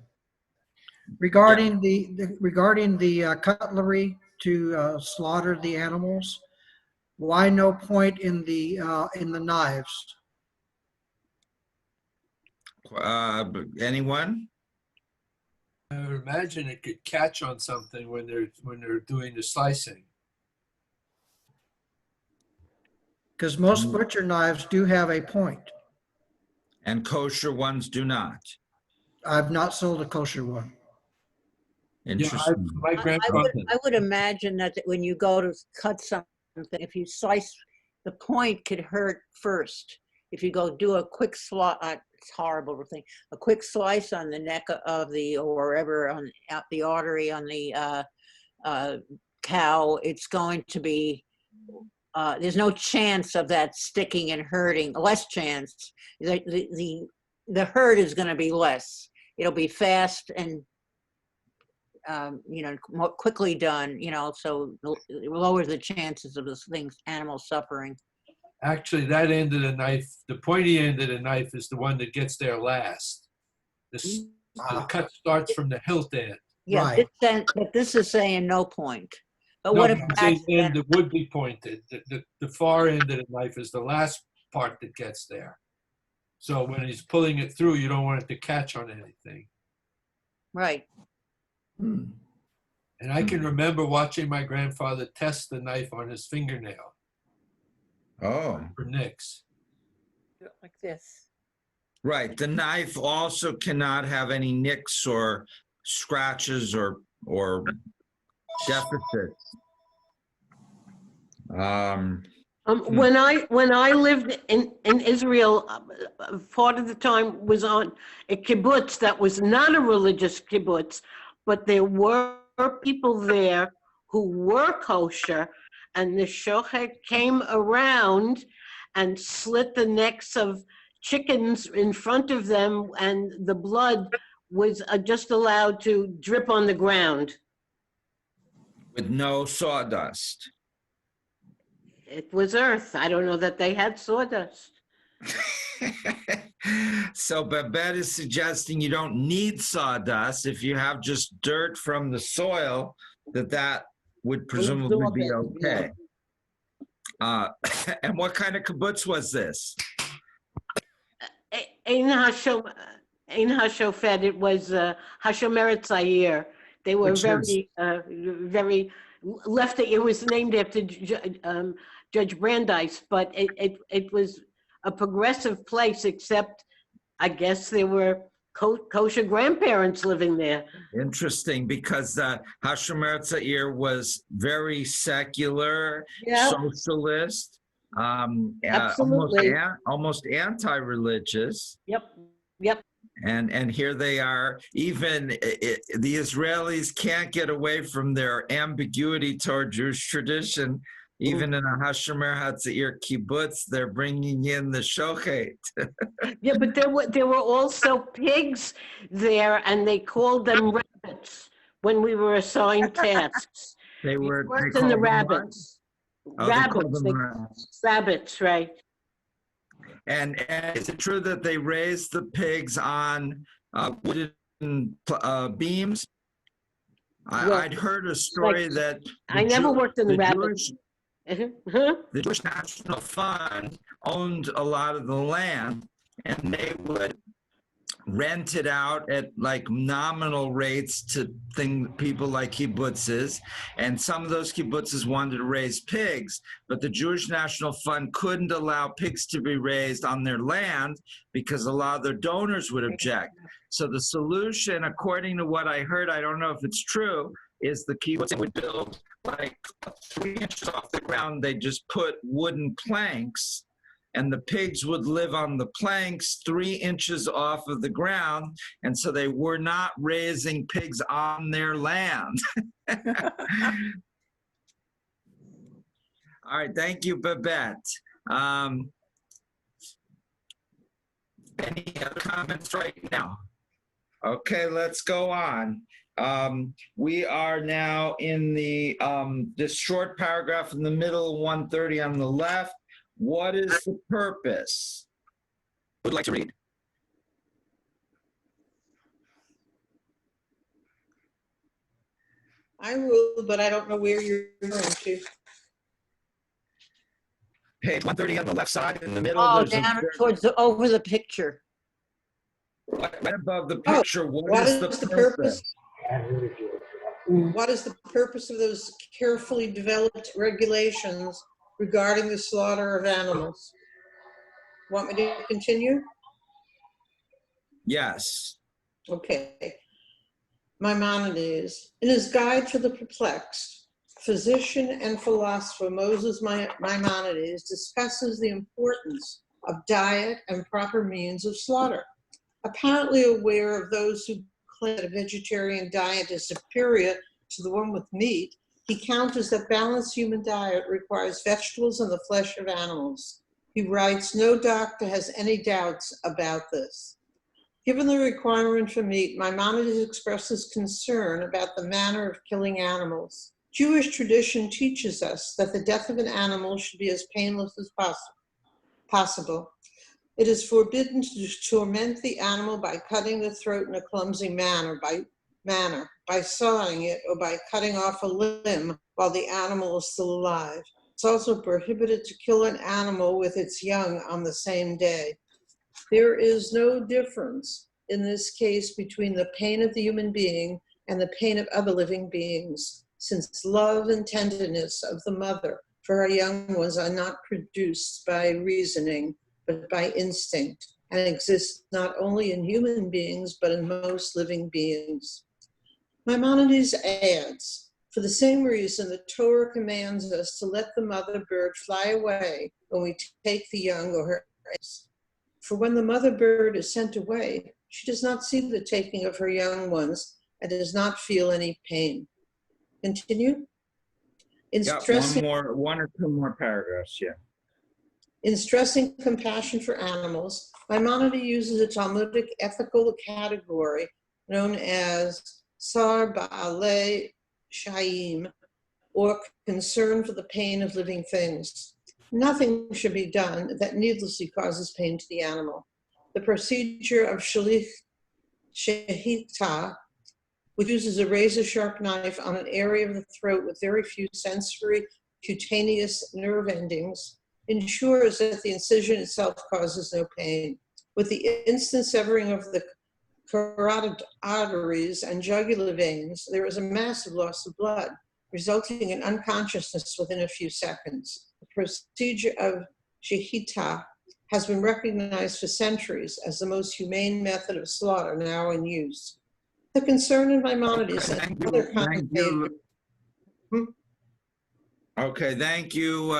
Regarding the cutlery to slaughter the animals, why no point in the knives? Anyone? I would imagine it could catch on something when they're doing the slicing. Because most butcher knives do have a point. And kosher ones do not. I've not sold a kosher one. Interesting. I would imagine that when you go to cut something, if you slice, the point could hurt first. If you go do a quick slice, it's horrible to think, a quick slice on the neck of or wherever on the artery on the cow, it's going to be, there's no chance of that sticking and hurting, less chance. The hurt is going to be less. It'll be fast and more quickly done, so it lowers the chances of this animal suffering. Actually, that end of the knife, the pointy end of the knife, is the one that gets there last. The cut starts from the hilt end. Yeah, right. But this is saying no point. But no, what if the end that would be pointed? The far end of the knife is the last part that gets there. So when he's pulling it through, you don't want it to catch on anything. Right. And I can remember watching my grandfather test the knife on his fingernail. Oh. For nicks. Like this. Right. The knife also cannot have any nicks or scratches or deficits. When I lived in Israel, part of the time was on a kibbutz that was not a religious kibbutz, but there were people there who were kosher, and the shochet came around and slit the necks of chickens in front of them, and the blood was just allowed to drip on the ground. With no sawdust. It was earth. I don't know that they had sawdust. So Babette is suggesting you don't need sawdust. If you have just dirt from the soil, that would presumably be okay. And what kind of kibbutz was this? Ein HaShofet, it was Hashomer Tzayir. They were very left. It was named after Judge Brandeis, but it was a progressive place, except I guess there were kosher grandparents living there. Interesting, because Hashomer Tzayir was very secular, socialist, Absolutely. almost anti-religious. Yep. And here they are. Even the Israelis can't get away from their ambiguity toward Jewish tradition. Even in a Hashomer Hatzair kibbutz, they're bringing in the shochet. Yeah, but there were also pigs there, and they called them rabbits when we were assigned tasks. They worked in called the them rabbits. what? They called them Rabbits, right? And is it true that they raised the pigs on wooden beams? I'd heard a story that I never worked in the rabbits. The Jewish National Fund owned a lot of the land, and they would rent it out at like nominal rates to people like kibbutzes, and some of those kibbutzes wanted to raise pigs, but the Jewish National Fund couldn't allow pigs to be raised on their land because a lot of their donors would object. So the solution, according to what I heard, I don't know if it's true, is the kibbutz would build like 3 inches off the ground. They just put wooden planks, and the pigs would live on the planks 3 inches off of the ground, and so they were not raising pigs on their land. All right, thank you, Babette. Any other comments right now? Okay, let's go on. We are now in the this short paragraph in the middle, 130 on the left. What is the purpose? Who would like to read? I will, but I don't know where you're going to. Page 130 on the left side in the middle. Oh, down towards over the picture. Right above the picture, what is the purpose? What is the purpose of those carefully developed regulations regarding the slaughter of animals? Want me to continue? Yes. Okay. Maimonides, in his Guide to the Perplexed, physician and philosopher Moses Maimonides discusses the importance of diet and proper means of slaughter. Apparently aware of those who claim that a vegetarian diet is superior to the one with meat, he counters that balanced human diet requires vegetables and the flesh of animals. He writes, no doctor has any doubts about this. Given the requirement for meat, Maimonides expresses concern about the manner of killing animals. Jewish tradition teaches us that the death of an animal should be as painless as possible. It is forbidden to torment the animal by cutting the throat in a clumsy manner, by sawing it, or by cutting off a limb while the animal is still alive. It's also prohibited to kill an animal with its young on the same day. There is no difference in this case between the pain of the human being and the pain of other living beings, since love and tenderness of the mother for her young ones are not produced by reasoning, but by instinct, and exist not only in human beings, but in most living beings. Maimonides adds, for the same reason, the Torah commands us to let the mother bird fly away when we take the young or her eggs. For when the mother bird is sent away, she does not see the taking of her young ones and does not feel any pain. Continue? One or two more paragraphs, yeah. In stressing compassion for animals, Maimonides uses a Talmudic ethical category known as Sar Ba'alei Shayim, or concern for the pain of living things. Nothing should be done that needlessly causes pain to the animal. The procedure of shehita, which uses a razor-sharp knife on an area of the throat with very few sensory cutaneous nerve endings, ensures that the incision itself causes no pain. With the instant severing of the carotid arteries and jugular veins, there is a massive loss of blood, resulting in unconsciousness within a few seconds. The procedure of shehita has been recognized for centuries as the most humane method of slaughter now in use. The concern in Maimonides and other commentators. Okay, thank you,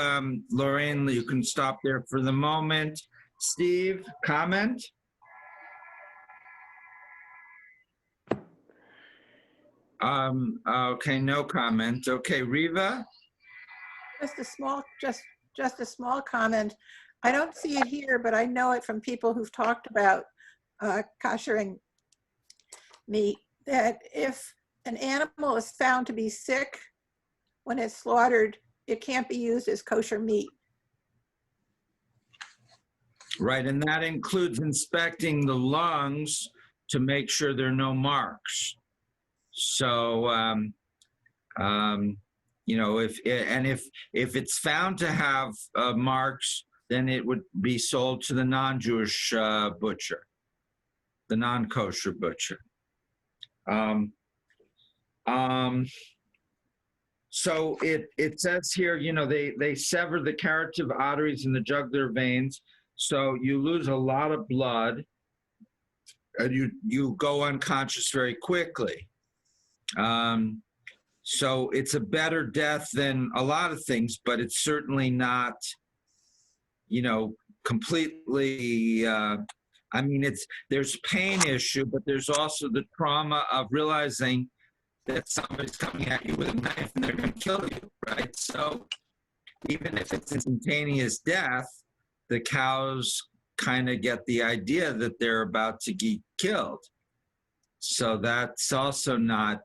Lorraine. You can stop there for the moment. Steve, comment? Okay, no comment. Okay, Riva? Just a small comment. I don't see it here, but I know it from people who've talked about koshering meat, that if an animal is found to be sick when it's slaughtered, it can't be used as kosher meat. Right, and that includes inspecting the lungs to make sure there are no marks. So, you know, if it's found to have marks, then it would be sold to the non-Jewish butcher, the non-kosher butcher. So it says here, you know, they sever the carotid arteries and the jugular veins, so you lose a lot of blood, and you go unconscious very quickly. So it's a better death than a lot of things, but it's certainly not, you know, completely, I mean, there's pain issue, but there's also the trauma of realizing that somebody's coming at you with a knife and they're going to kill you, right? So even if it's instantaneous death, the cows kind of get the idea that they're about to get killed. So that's also not,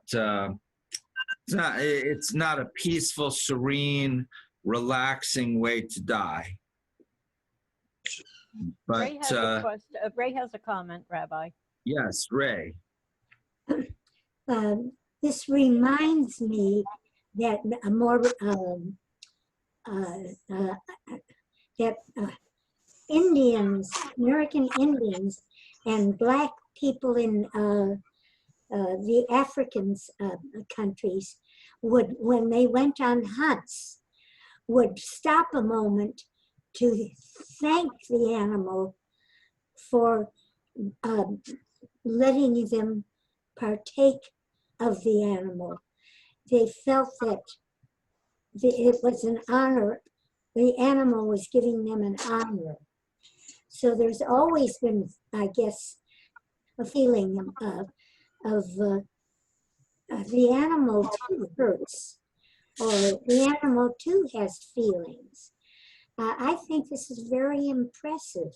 it's not a peaceful, serene, relaxing way to die. But Ray has a question. Ray has a comment, Rabbi. Yes, Ray. This reminds me that Indians, American Indians, and Black people in the African countries would, when they went on hunts, would stop a moment to thank the animal for letting them partake of the animal. They felt that it was an honor. The animal was giving them an honor. So there's always been, I guess, a feeling of the animal too hurts, or the animal too has feelings. I think this is very impressive.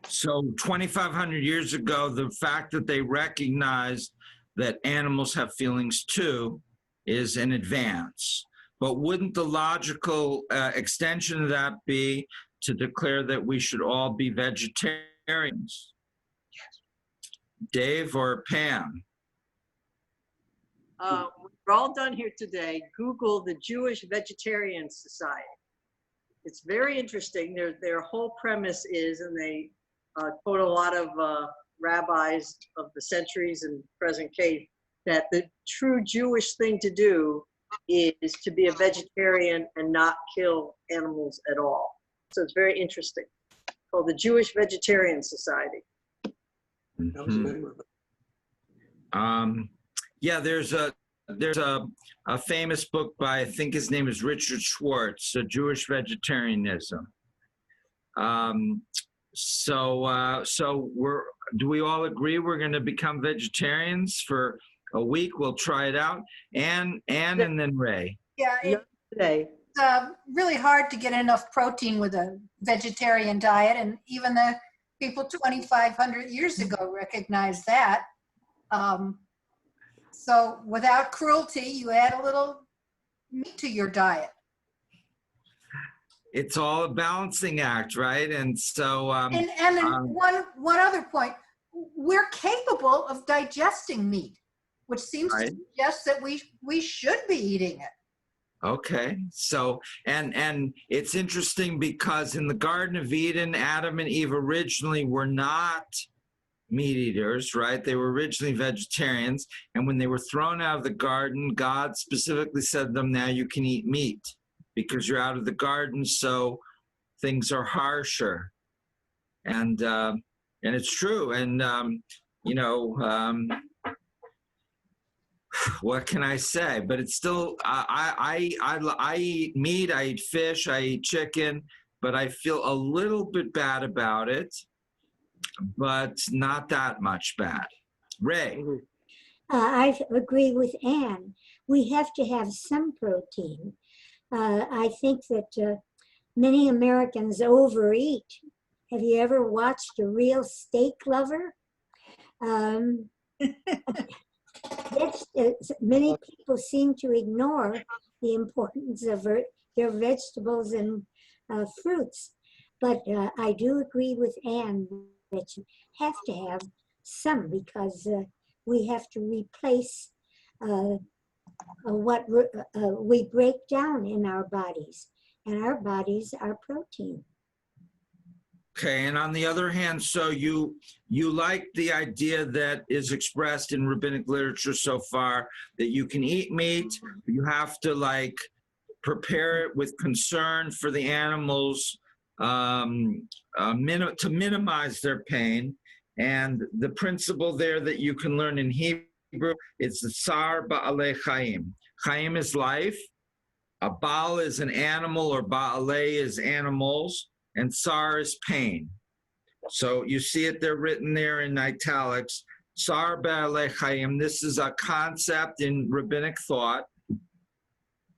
So 2,500 years ago, the fact that they recognized that animals have feelings too is an advance. But wouldn't the logical extension of that be to declare that we should all be vegetarians? Dave or Pam? We're all done here today. Google the Jewish Vegetarian Society. It's very interesting. Their whole premise is, and they quote a lot of rabbis of the centuries and present case, that the true Jewish thing to do is to be a vegetarian and not kill animals at all. So it's very interesting. Called the Jewish Vegetarian Society. That was a member. Yeah, there's a famous book by, I think his name is Richard Schwartz, Jewish Vegetarianism. So do we all agree we're going to become vegetarians for a week? We'll try it out. And then Ray. Yeah, today. It's really hard to get enough protein with a vegetarian diet, and even the people 2,500 years ago recognized that. So without cruelty, you add a little meat to your diet. It's all a balancing act, right? And so, And one other point, we're capable of digesting meat, which seems to suggest that we should be eating it. Okay, so and it's interesting because in the Garden of Eden, Adam and Eve originally were not meat eaters, right? They were originally vegetarians, and when they were thrown out of the garden, God specifically said to them, "Now you can eat meat because you're out of the garden, so things are harsher." And it's true, and what can I say? But it's still, I eat meat, I eat fish, I eat chicken, but I feel a little bit bad about it, but not that much bad. Ray. I agree with Anne. We have to have some protein. I think that many Americans overeat. Have you ever watched a real steak lover? Many people seem to ignore the importance of their vegetables and fruits. But I do agree with Anne that you have to have some because we have to replace what we break down in our bodies. And our bodies are protein. Okay, and on the other hand, so you like the idea that is expressed in rabbinic literature so far that you can eat meat, you have to like prepare it with concern for the animals to minimize their pain. And the principle there that you can learn in Hebrew is the Tsar Ba'alei Chaim. Chaim is life, a Baal is an animal, or Ba'alei is animals, and Tsar is pain. So you see it there written there in italics, Tsar Ba'alei Chaim. This is a concept in rabbinic thought.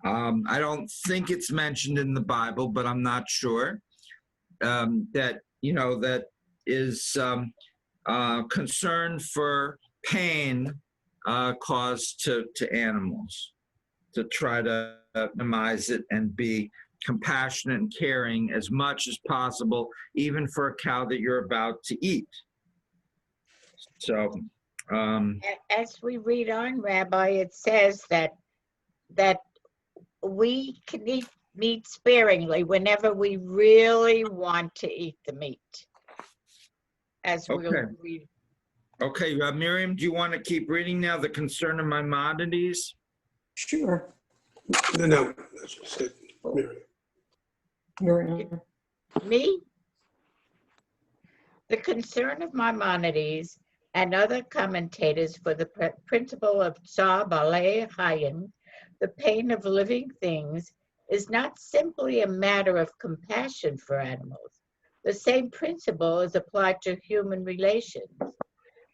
I don't think it's mentioned in the Bible, but I'm not sure. That is concern for pain caused to animals, to try to minimize it and be compassionate and caring as much as possible, even for a cow that you're about to eat. So, as we read on, Rabbi, it says that we can eat meat sparingly whenever we really want to eat the meat. As we'll read. Okay, Miriam, do you want to keep reading now? The concern of Maimonides? Sure. No, that's just it. Miriam. Me? The concern of Maimonides and other commentators for the principle of Tsar Ba'alei Chaim, the pain of living things, is not simply a matter of compassion for animals. The same principle is applied to human relations.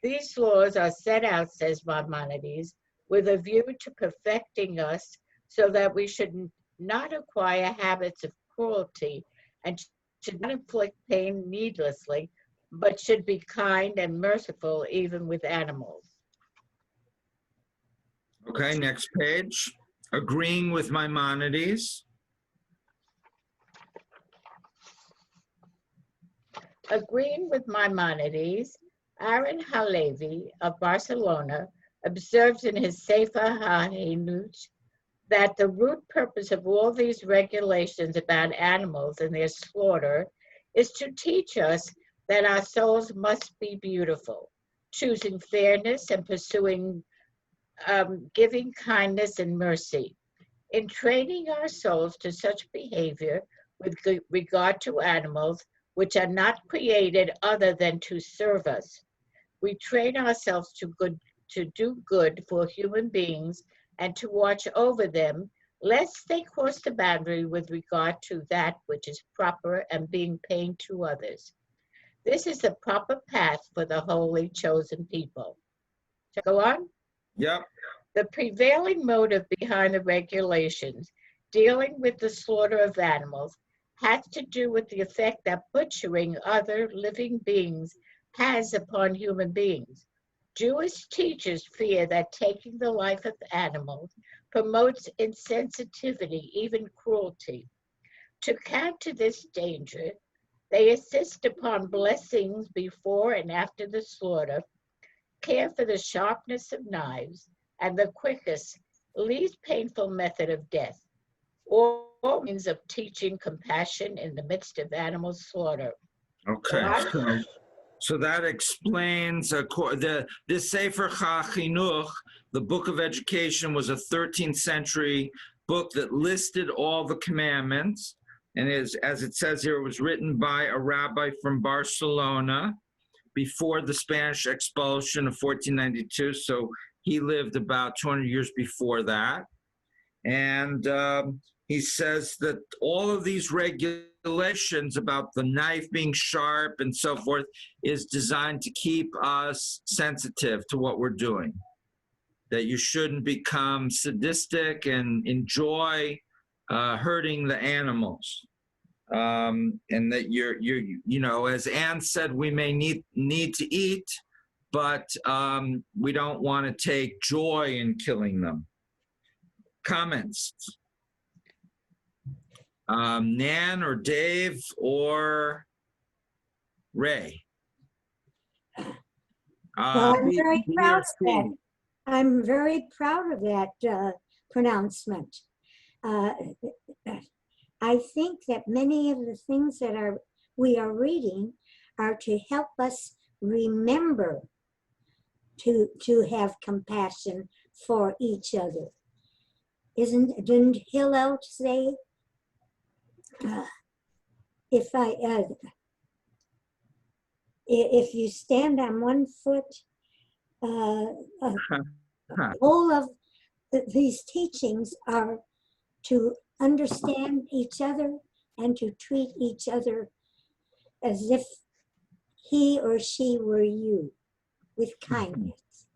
These laws are set out, says Maimonides, with a view to perfecting us so that we should not acquire habits of cruelty and should not inflict pain needlessly, but should be kind and merciful even with animals. Okay, next page. Agreeing with Maimonides. Agreeing with Maimonides, Aaron Halevi of Barcelona observes in his Sefer HaHinut that the root purpose of all these regulations about animals and their slaughter is to teach us that our souls must be beautiful, choosing fairness and pursuing giving kindness and mercy. In training our souls to such behavior with regard to animals, which are not created other than to serve us, we train ourselves to do good for human beings and to watch over them, lest they cross the boundary with regard to that which is proper and being pain to others. This is the proper path for the holy chosen people. Go on? Yep. The prevailing motive behind the regulations dealing with the slaughter of animals has to do with the effect that butchering other living beings has upon human beings. Jewish teachers fear that taking the life of animals promotes insensitivity, even cruelty. To counter this danger, they insist upon blessings before and after the slaughter, care for the sharpness of knives, and the quickest, least painful method of death, all means of teaching compassion in the midst of animal slaughter. Okay, so that explains the Sefer HaChinuch, the Book of Education, was a 13th century book that listed all the commandments, and as it says here, it was written by a rabbi from Barcelona before the Spanish expulsion of 1492. So he lived about 200 years before that, and he says that all of these regulations about the knife being sharp and so forth is designed to keep us sensitive to what we're doing. That you shouldn't become sadistic and enjoy hurting the animals. And that you know, as Anne said, we may need to eat, but we don't want to take joy in killing them. Comments? Nan or Dave or Ray? Well, I'm very proud of that. I'm very proud of that pronouncement. I think that many of the things that we are reading are to help us remember to have compassion for each other. Didn't Hillel say, if you stand on one foot, all of these teachings are to understand each other and to treat each other as if he or she were you, with kindness.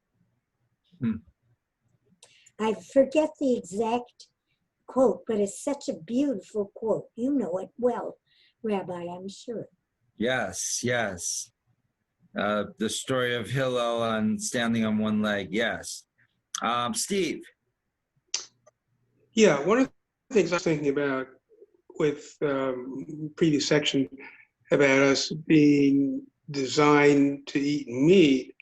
I forget the exact quote, but it's such a beautiful quote. You know it well, Rabbi, I'm sure. Yes, yes. The story of Hillel on standing on one leg, yes. Steve? Yeah, one of the things I was thinking about with previous section about us being designed to eat meat,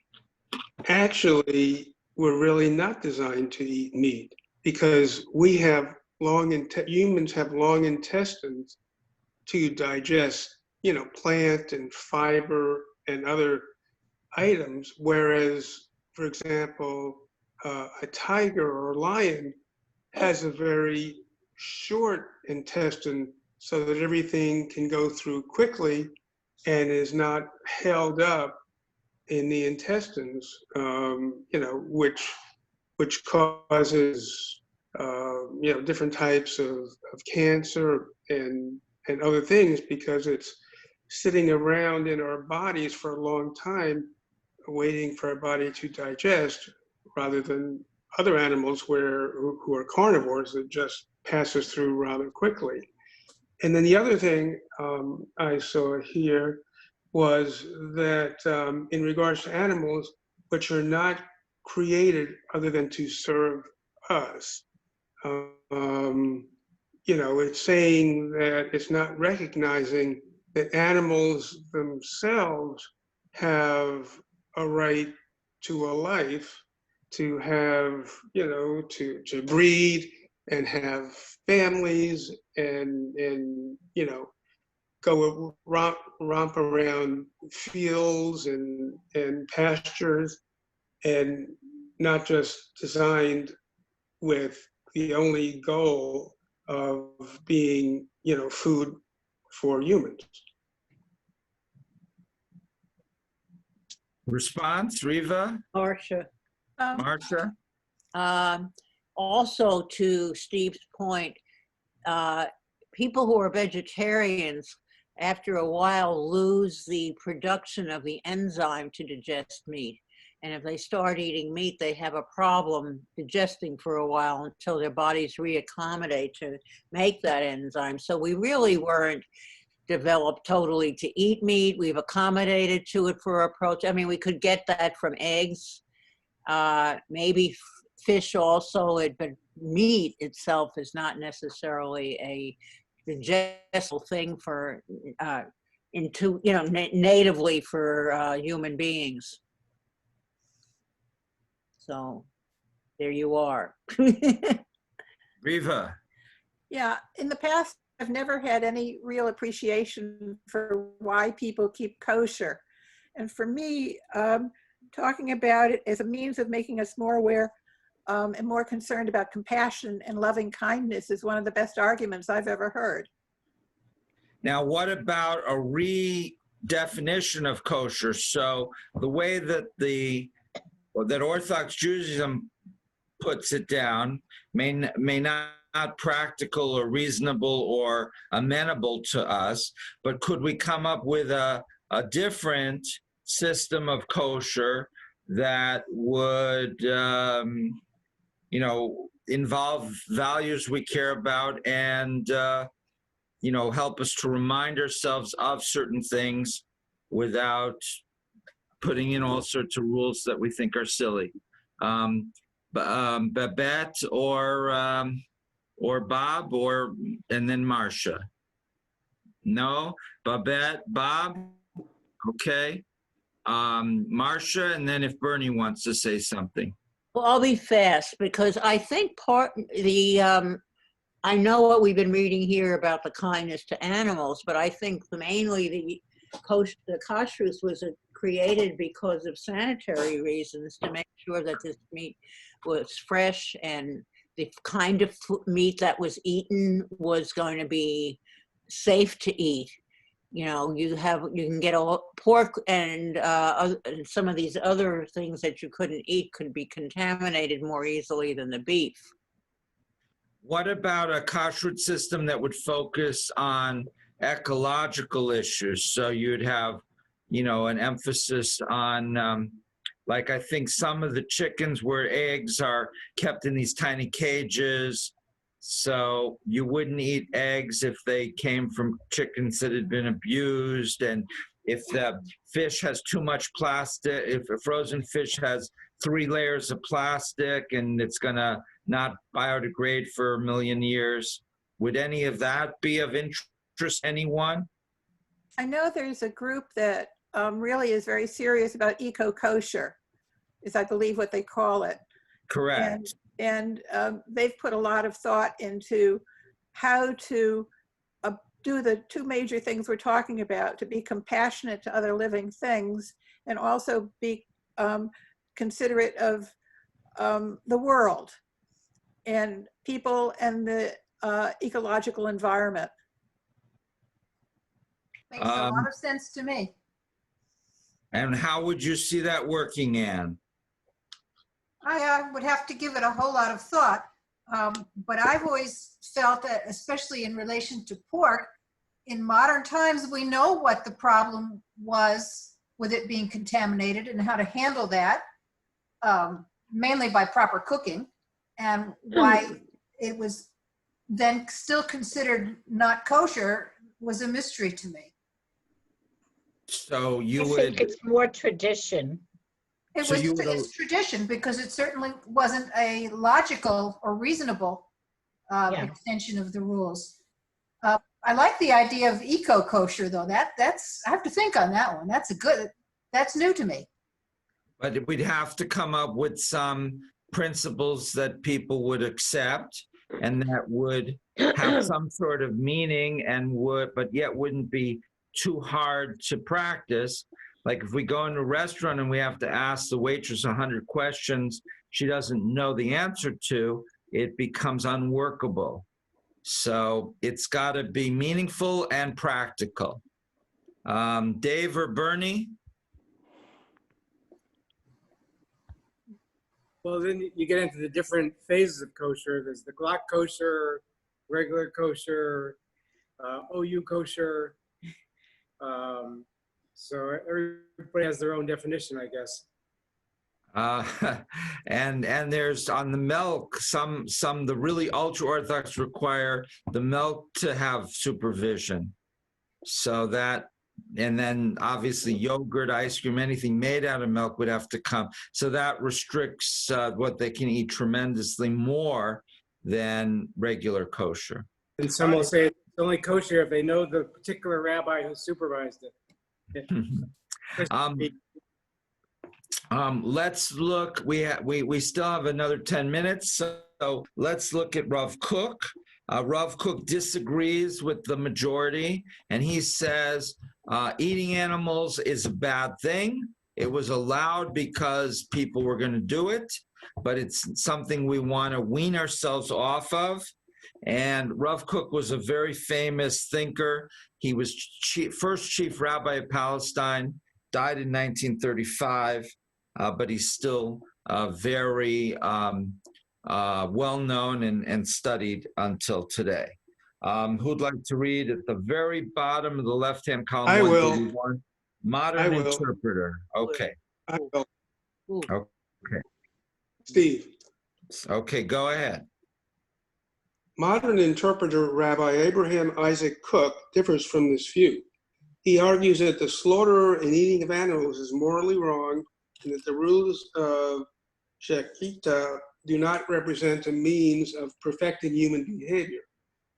actually, we're really not designed to eat meat because we have humans have long intestines to digest, you know, plant and fiber and other items, whereas, for example, a tiger or a lion has a very short intestine so that everything can go through quickly and is not held up in the intestines, you know, which causes, you know, different types of cancer and other things because it's sitting around in our bodies for a long time, waiting for our body to digest, rather than other animals who are carnivores that just passes through rather quickly. And then the other thing I saw here was that in regards to animals, which are not created other than to serve us, you know, it's saying that it's not recognizing that animals themselves have a right to a life, to have, you know, to breed and have families and you know, go romp around fields and pastures, and not just designed with the only goal of being, you know, food for humans. Response, Riva? Marcia. Marcia? Also, to Steve's point, people who are vegetarians, after a while, lose the production of the enzyme to digest meat. And if they start eating meat, they have a problem digesting for a while until their bodies reaccommodate to make that enzyme. So we really weren't developed totally to eat meat. We've accommodated to it for a protein. I mean, we could get that from eggs, maybe fish also, but meat itself is not necessarily a digestible thing for natively for human beings. So there you are. Riva. Yeah, in the past, I've never had any real appreciation for why people keep kosher. And for me, talking about it as a means of making us more aware and more concerned about compassion and loving kindness is one of the best arguments I've ever heard. Now, what about a redefinition of kosher? So the way that that Orthodox Judaism puts it down may not practical or reasonable or amenable to us, but could we come up with a different system of kosher that would, involve values we care about and, help us to remind ourselves of certain things without putting in all sorts of rules that we think are silly. Babette or Bob and then Marcia. No, Babette, Bob, okay. Marcia, and then if Bernie wants to say something. Well, I'll be fast because I think I know what we've been reading here about the kindness to animals, but I think mainly the kashrus was created because of sanitary reasons to make sure that this meat was fresh and the kind of meat that was eaten was going to be safe to eat. You can get pork and some of these other things that you couldn't eat could be contaminated more easily than the beef. What about a kashrut system that would focus on ecological issues? So you'd have, an emphasis on, like I think some of the chickens where eggs are kept in these tiny cages. So you wouldn't eat eggs if they came from chickens that had been abused. And if the fish has too much plastic, if a frozen fish has 3 layers of plastic and it's going to not biodegrade for 1 million years, would any of that be of interest to anyone? I know there's a group that really is very serious about eco-kosher, is I believe what they call it. Correct. And they've put a lot of thought into how to do the 2 major things we're talking about, to be compassionate to other living things and also be considerate of the world and people and the ecological environment. Makes a lot of sense to me. And how would you see that working, Anne? I would have to give it a whole lot of thought, but I've always felt that, especially in relation to pork, in modern times, we know what the problem was with it being contaminated and how to handle that, mainly by proper cooking, and why it was then still considered not kosher was a mystery to me. So you I think it's more tradition. It's tradition because it certainly wasn't a logical or reasonable extension of the rules. I like the idea of eco-kosher though. That's I have to think on that one. That's new to me. But we'd have to come up with some principles that people would accept and that would have some sort of meaning but yet wouldn't be too hard to practice. Like if we go into a restaurant and we have to ask the waitress 100 questions she doesn't know the answer to, it becomes unworkable. So it's got to be meaningful and practical. Dave or Bernie? Well, then you get into the different phases of kosher. There's the Glock kosher, regular kosher, OU kosher. So everybody has their own definition, I guess. And there's on the milk, some the really ultra orthodox require the milk to have supervision. So that, and then obviously yogurt, ice cream, anything made out of milk would have to come. So that restricts what they can eat tremendously more than regular kosher. And some will say it's only kosher if they know the particular rabbi who supervised it. Let's look. We still have another 10 minutes, so let's look at Rav Kook. Rav Kook disagrees with the majority, and he says eating animals is a bad thing. It was allowed because people were going to do it, but it's something we want to wean ourselves off of. And Rav Kook was a very famous thinker. He was first chief rabbi of Palestine, died in 1935, but he's still very well-known and studied until today. Who'd like to read at the very bottom of the left-hand column? I will. 131? Modern interpreter. Okay. I will. Okay. Steve. Okay, go ahead. Modern interpreter Rabbi Abraham Isaac Cook differs from this view. He argues that the slaughter and eating of animals is morally wrong, and that the rules of Shechita do not represent a means of perfecting human behavior.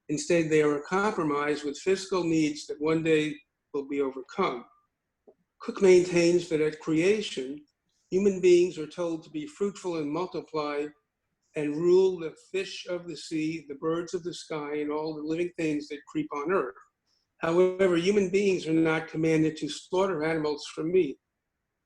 Instead, they are a compromise with physical needs that one day will be overcome. Cook maintains that at creation, human beings are told to be fruitful and multiply and rule the fish of the sea, the birds of the sky, and all the living things that creep on earth. However, human beings are not commanded to slaughter animals for meat.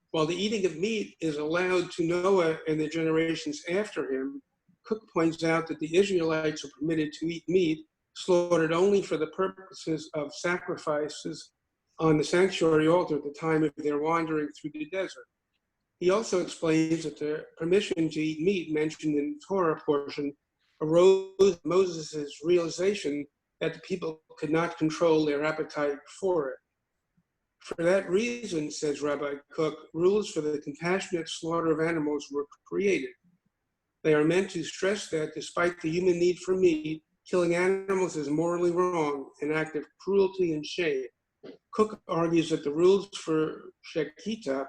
While the eating of meat is allowed to Noah and the generations after him, Cook points out that the Israelites are permitted to eat meat slaughtered only for the purposes of sacrifices on the sanctuary altar at the time of their wandering through the desert. He also explains that the permission to eat meat mentioned in the Torah portion arose Moses' realization that the people could not control their appetite for it. For that reason, says Rabbi Cook, rules for the compassionate slaughter of animals were created. They are meant to stress that despite the human need for meat, killing animals is morally wrong, an act of cruelty and shame. Cook argues that the rules for Shechita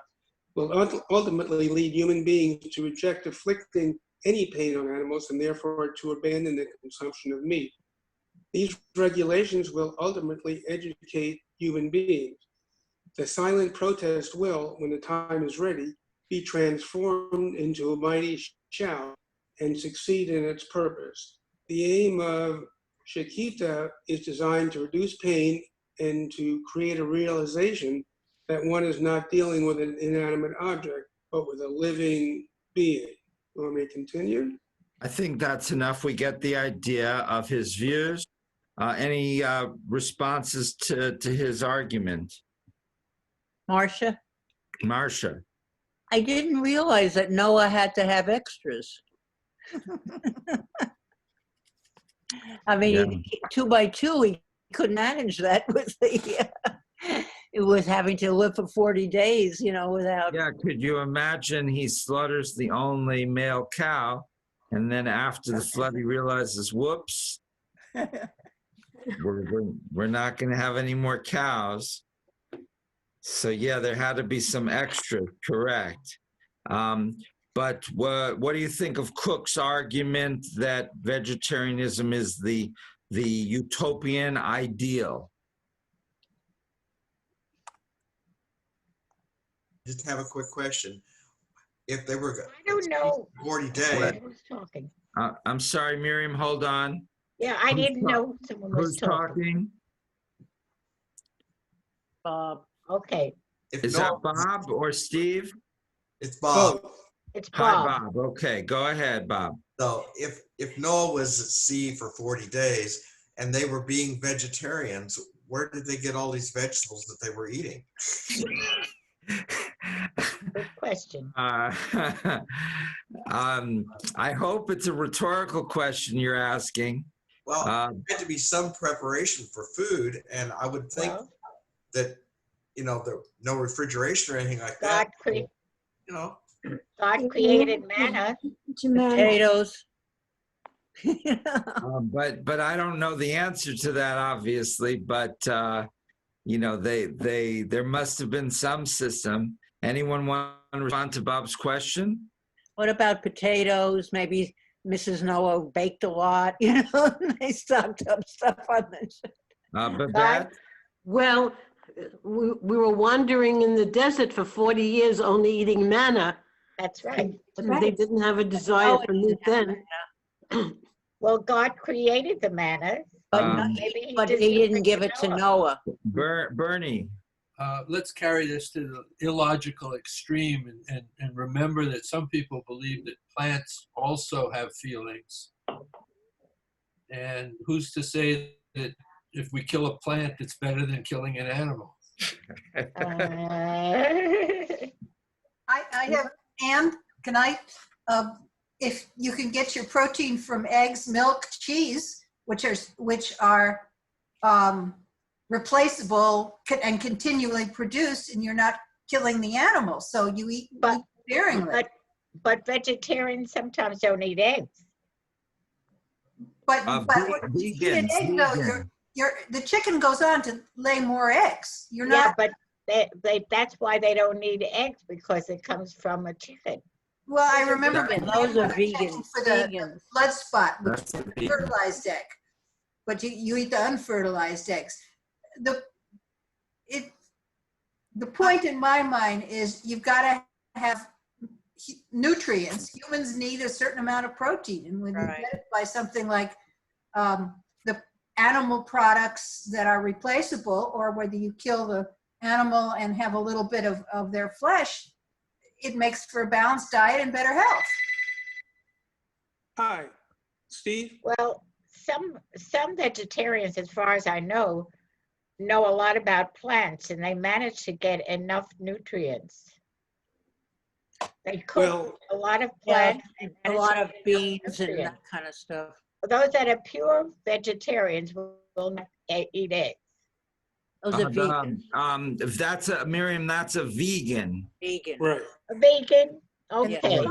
will ultimately lead human beings to reject inflicting any pain on animals and therefore to abandon the consumption of meat. These regulations will ultimately educate human beings. The silent protest will, when the time is ready, be transformed into a mighty shout and succeed in its purpose. The aim of Shechita is designed to reduce pain and to create a realization that one is not dealing with an inanimate object, but with a living being. You want me to continue? I think that's enough. We get the idea of his views. Any responses to his argument? Marcia, Marcia. I didn't realize that Noah had to have extras. I mean, 2 by 2, he couldn't manage that with the, it was having to live for 40 days, you know, without. Yeah, could you imagine he slaughters the only male cow, and then after the flood he realizes, whoops, we're not going to have any more cows. So yeah, there had to be some extra, correct. But what do you think of Cook's argument that vegetarianism is the utopian ideal? Just have a quick question. If they were, I don't know. 40 days. Who's talking? I'm sorry, Miriam, hold on. Yeah, I didn't know someone was Who's talking? Bob. Okay. Is that Bob or Steve? It's Bob. It's Hi, Bob. Bob. Okay, go ahead, Bob. So if Noah was at sea for 40 days and they were being vegetarians, where did they get all these vegetables that they were eating? Good question. I hope it's a rhetorical question you're asking. Well, there had to be some preparation for food, and I would think that, you know, there no refrigeration or anything like that. God created. You know, God created manna. Potatoes. But I don't know the answer to that, obviously. But you know, there must have been some system. Anyone want to respond to Bob's question? What about potatoes? Maybe Mrs. Noah baked a lot, you know, they stocked up stuff on this. Babette? Well, we were wandering in the desert for 40 years, only eating manna. That's right. They didn't have a desire for meat then. Well, God created the manna. But he didn't give it to Noah. Bernie. Let's carry this to the illogical extreme and remember that some people believe that plants also have feelings. And who's to say that if we kill a plant, it's better than killing an animal? I have, and can I, if you can get your protein from eggs, milk, cheese, which are replaceable and continually produced, and you're not killing the animal, so you eat sparingly. But vegetarians sometimes don't eat eggs. But when you eat an egg, though, the chicken goes on to lay more eggs. You're not. Yeah, but that's why they don't need eggs, because it comes from a chicken. Well, I remember those are vegans. For the blood spot, which is a fertilized egg, but you eat the unfertilized eggs. The point in my mind is you've got to have nutrients. Humans need a certain amount of protein, and when you get it by something like the animal products that are replaceable, or whether you kill the animal and have a little bit of their flesh, it makes for a balanced diet and better health. Hi, Steve. Well, some vegetarians, as far as I know a lot about plants, and they manage to get enough nutrients. They cook a lot of plants, a lot of beans and that kind of stuff. Those that are pure vegetarians will not eat eggs. Those are vegan. If that's Miriam, that's a vegan. Vegan. Right. A vegan. Okay. A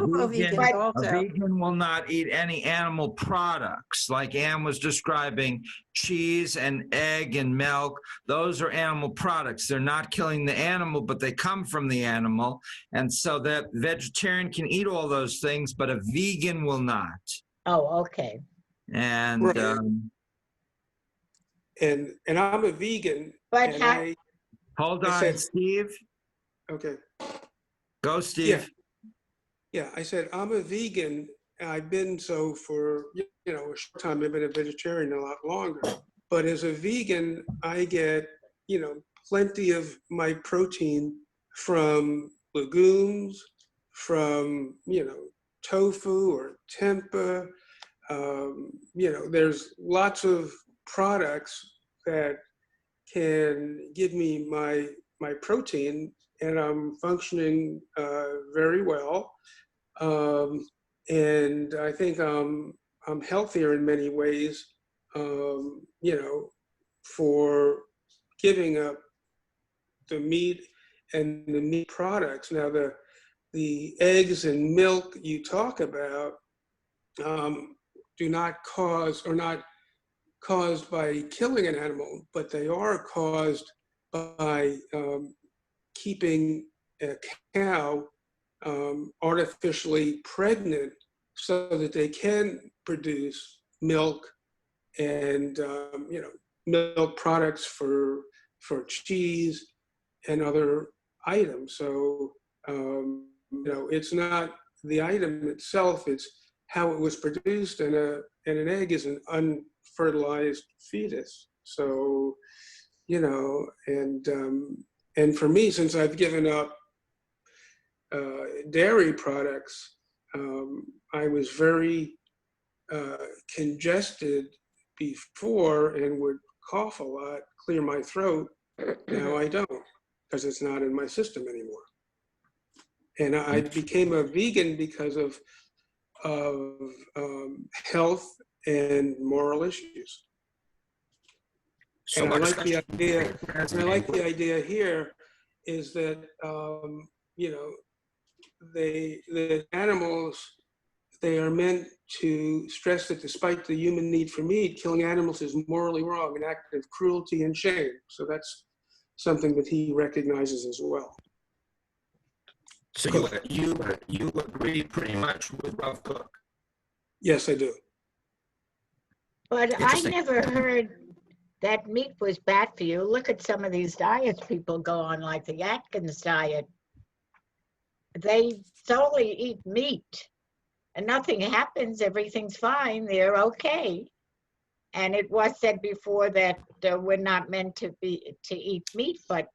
vegan will not eat any animal products, like Ann was describing, cheese and egg and milk. Those are animal products. They're not killing the animal, but they come from the animal. And so that vegetarian can eat all those things, but a vegan will not. Oh, okay. And and I'm a vegan. But hold on, Steve. Okay. Go, Steve. Yeah, I said I'm a vegan. I've been so for a short time. I've been a vegetarian a lot longer. But as a vegan, I get plenty of my protein from legumes, from tofu or tempeh. There's lots of products that can give me my protein, and I'm functioning very well. And I think I'm healthier in many ways, for giving up the meat and the meat products. Now, the eggs and milk you talk about do not cause, or not caused by killing an animal, but they are caused by keeping a cow artificially pregnant so that they can produce milk and milk products for cheese and other items. So it's not the item itself, it's how it was produced, and an egg is an unfertilized fetus. So and for me, since I've given up dairy products, I was very congested before and would cough a lot, clear my throat. Now I don't, because it's not in my system anymore. And I became a vegan because of health and moral issues. And I like the idea. And I like the idea here is that the animals, they are meant to stress that despite the human need for meat, killing animals is morally wrong, an act of cruelty and shame. So that's something that he recognizes as well. So you agree pretty much with Rav Kook? Yes, I do. But I Interesting. never heard that meat was bad for you. Look at some of these diets people go on, like the Atkins diet. They solely eat meat and nothing happens. Everything's fine. They're okay. And it was said before that we're not meant to eat meat, but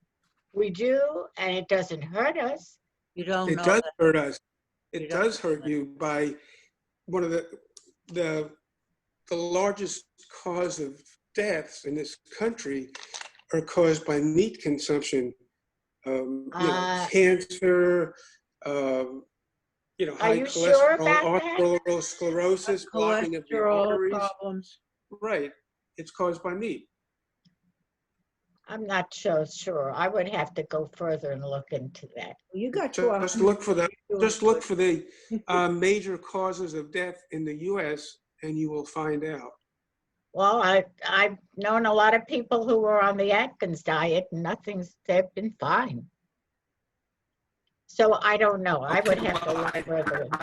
we do, and it doesn't hurt us. You don't It know does that. hurt us. You It don't does know hurt that. you by one of the largest cause of deaths in this country are caused by meat consumption. Cancer, high you sure cholesterol, about that? arteriosclerosis, blocking of the Cholesterol arteries. problems. Right. It's caused by meat. I'm not sure. I would have to go further and look into that. You got to Just look for the major causes of death in the U.S. and you will find out. Well, I've known a lot of people who were on the Atkins diet and they've been fine. So I don't know. I would have to look further into it.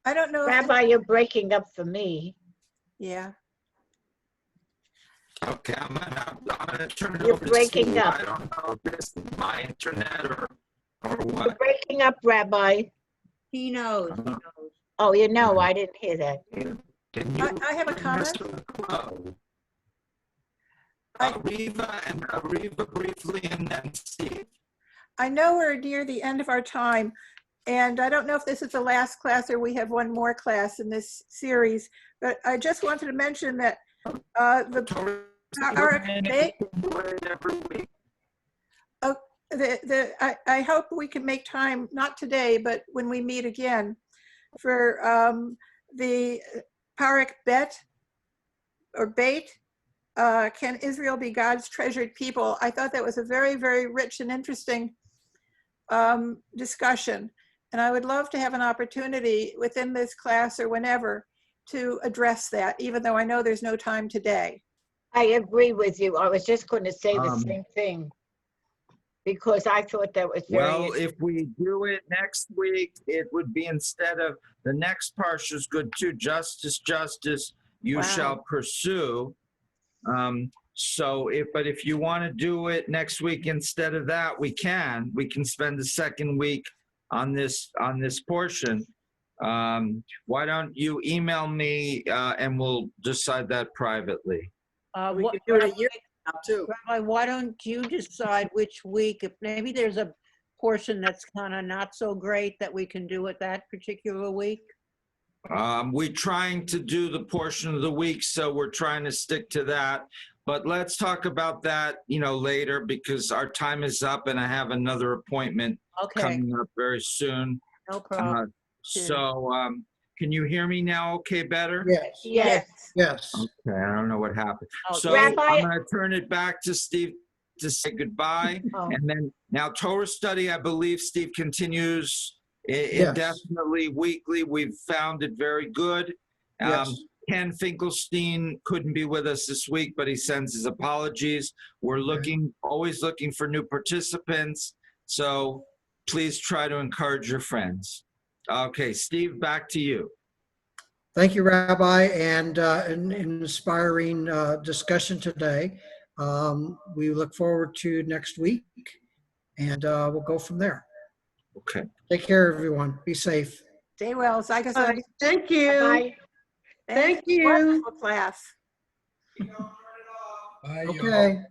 I don't know. Rabbi, you're breaking up for me. Yeah. Okay, I'm gonna turn it You're over to breaking Steve. up. I don't know if this is my internet or what. You're breaking up, Rabbi. He knows. He knows. Oh, you know, I didn't hear that. I have a comment. Ariva briefly, and then Steve. I know we're near the end of our time, and I don't know if this is the last class or we have one more class in this series, but I just wanted to mention that I hope we can make time, not today, but when we meet again, for the Parak Bet or Bait, Can Israel Be God's Treasured People? I thought that was a very, very rich and interesting discussion. And I would love to have an opportunity within this class or whenever to address that, even though I know there's no time today. I agree with you. I was just going to say the same thing because I thought that was very Well, if we do it next week, it would be instead of the next parsha is good too. Justice, justice, you shall pursue. But if you want to do it next week instead of that, we can spend the second week on this portion. Why don't you email me and we'll decide that privately. We could do it a year from now too. Rabbi, why don't you decide which week, if maybe there's a portion that's kind of not so great that we can do it that particular week? We're trying to do the portion of the week, so we're trying to stick to that. But let's talk about that, later because our time is up and I have another appointment coming up very soon. No problem. Can you hear me now? Okay, better? Yes. Yes. Okay, I don't know what happened. Oh, So Rabbi- I'm going to turn it back to Steve to say goodbye. And then now Torah study, I believe Steve continues indefinitely, weekly. We've found it very good. Yes. Ken Finkelstein couldn't be with us this week, but he sends his apologies. We're always looking for new participants. So please try to encourage your friends. Okay, Steve, back to you. Thank you, Rabbi, and an inspiring discussion today. We look forward to next week, and we'll go from there. Okay. Take care, everyone. Be safe. Stay well. Thank you. Bye. Thank you. Wonderful class. Okay.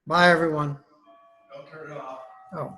Bye, everyone. Don't turn it off. Oh.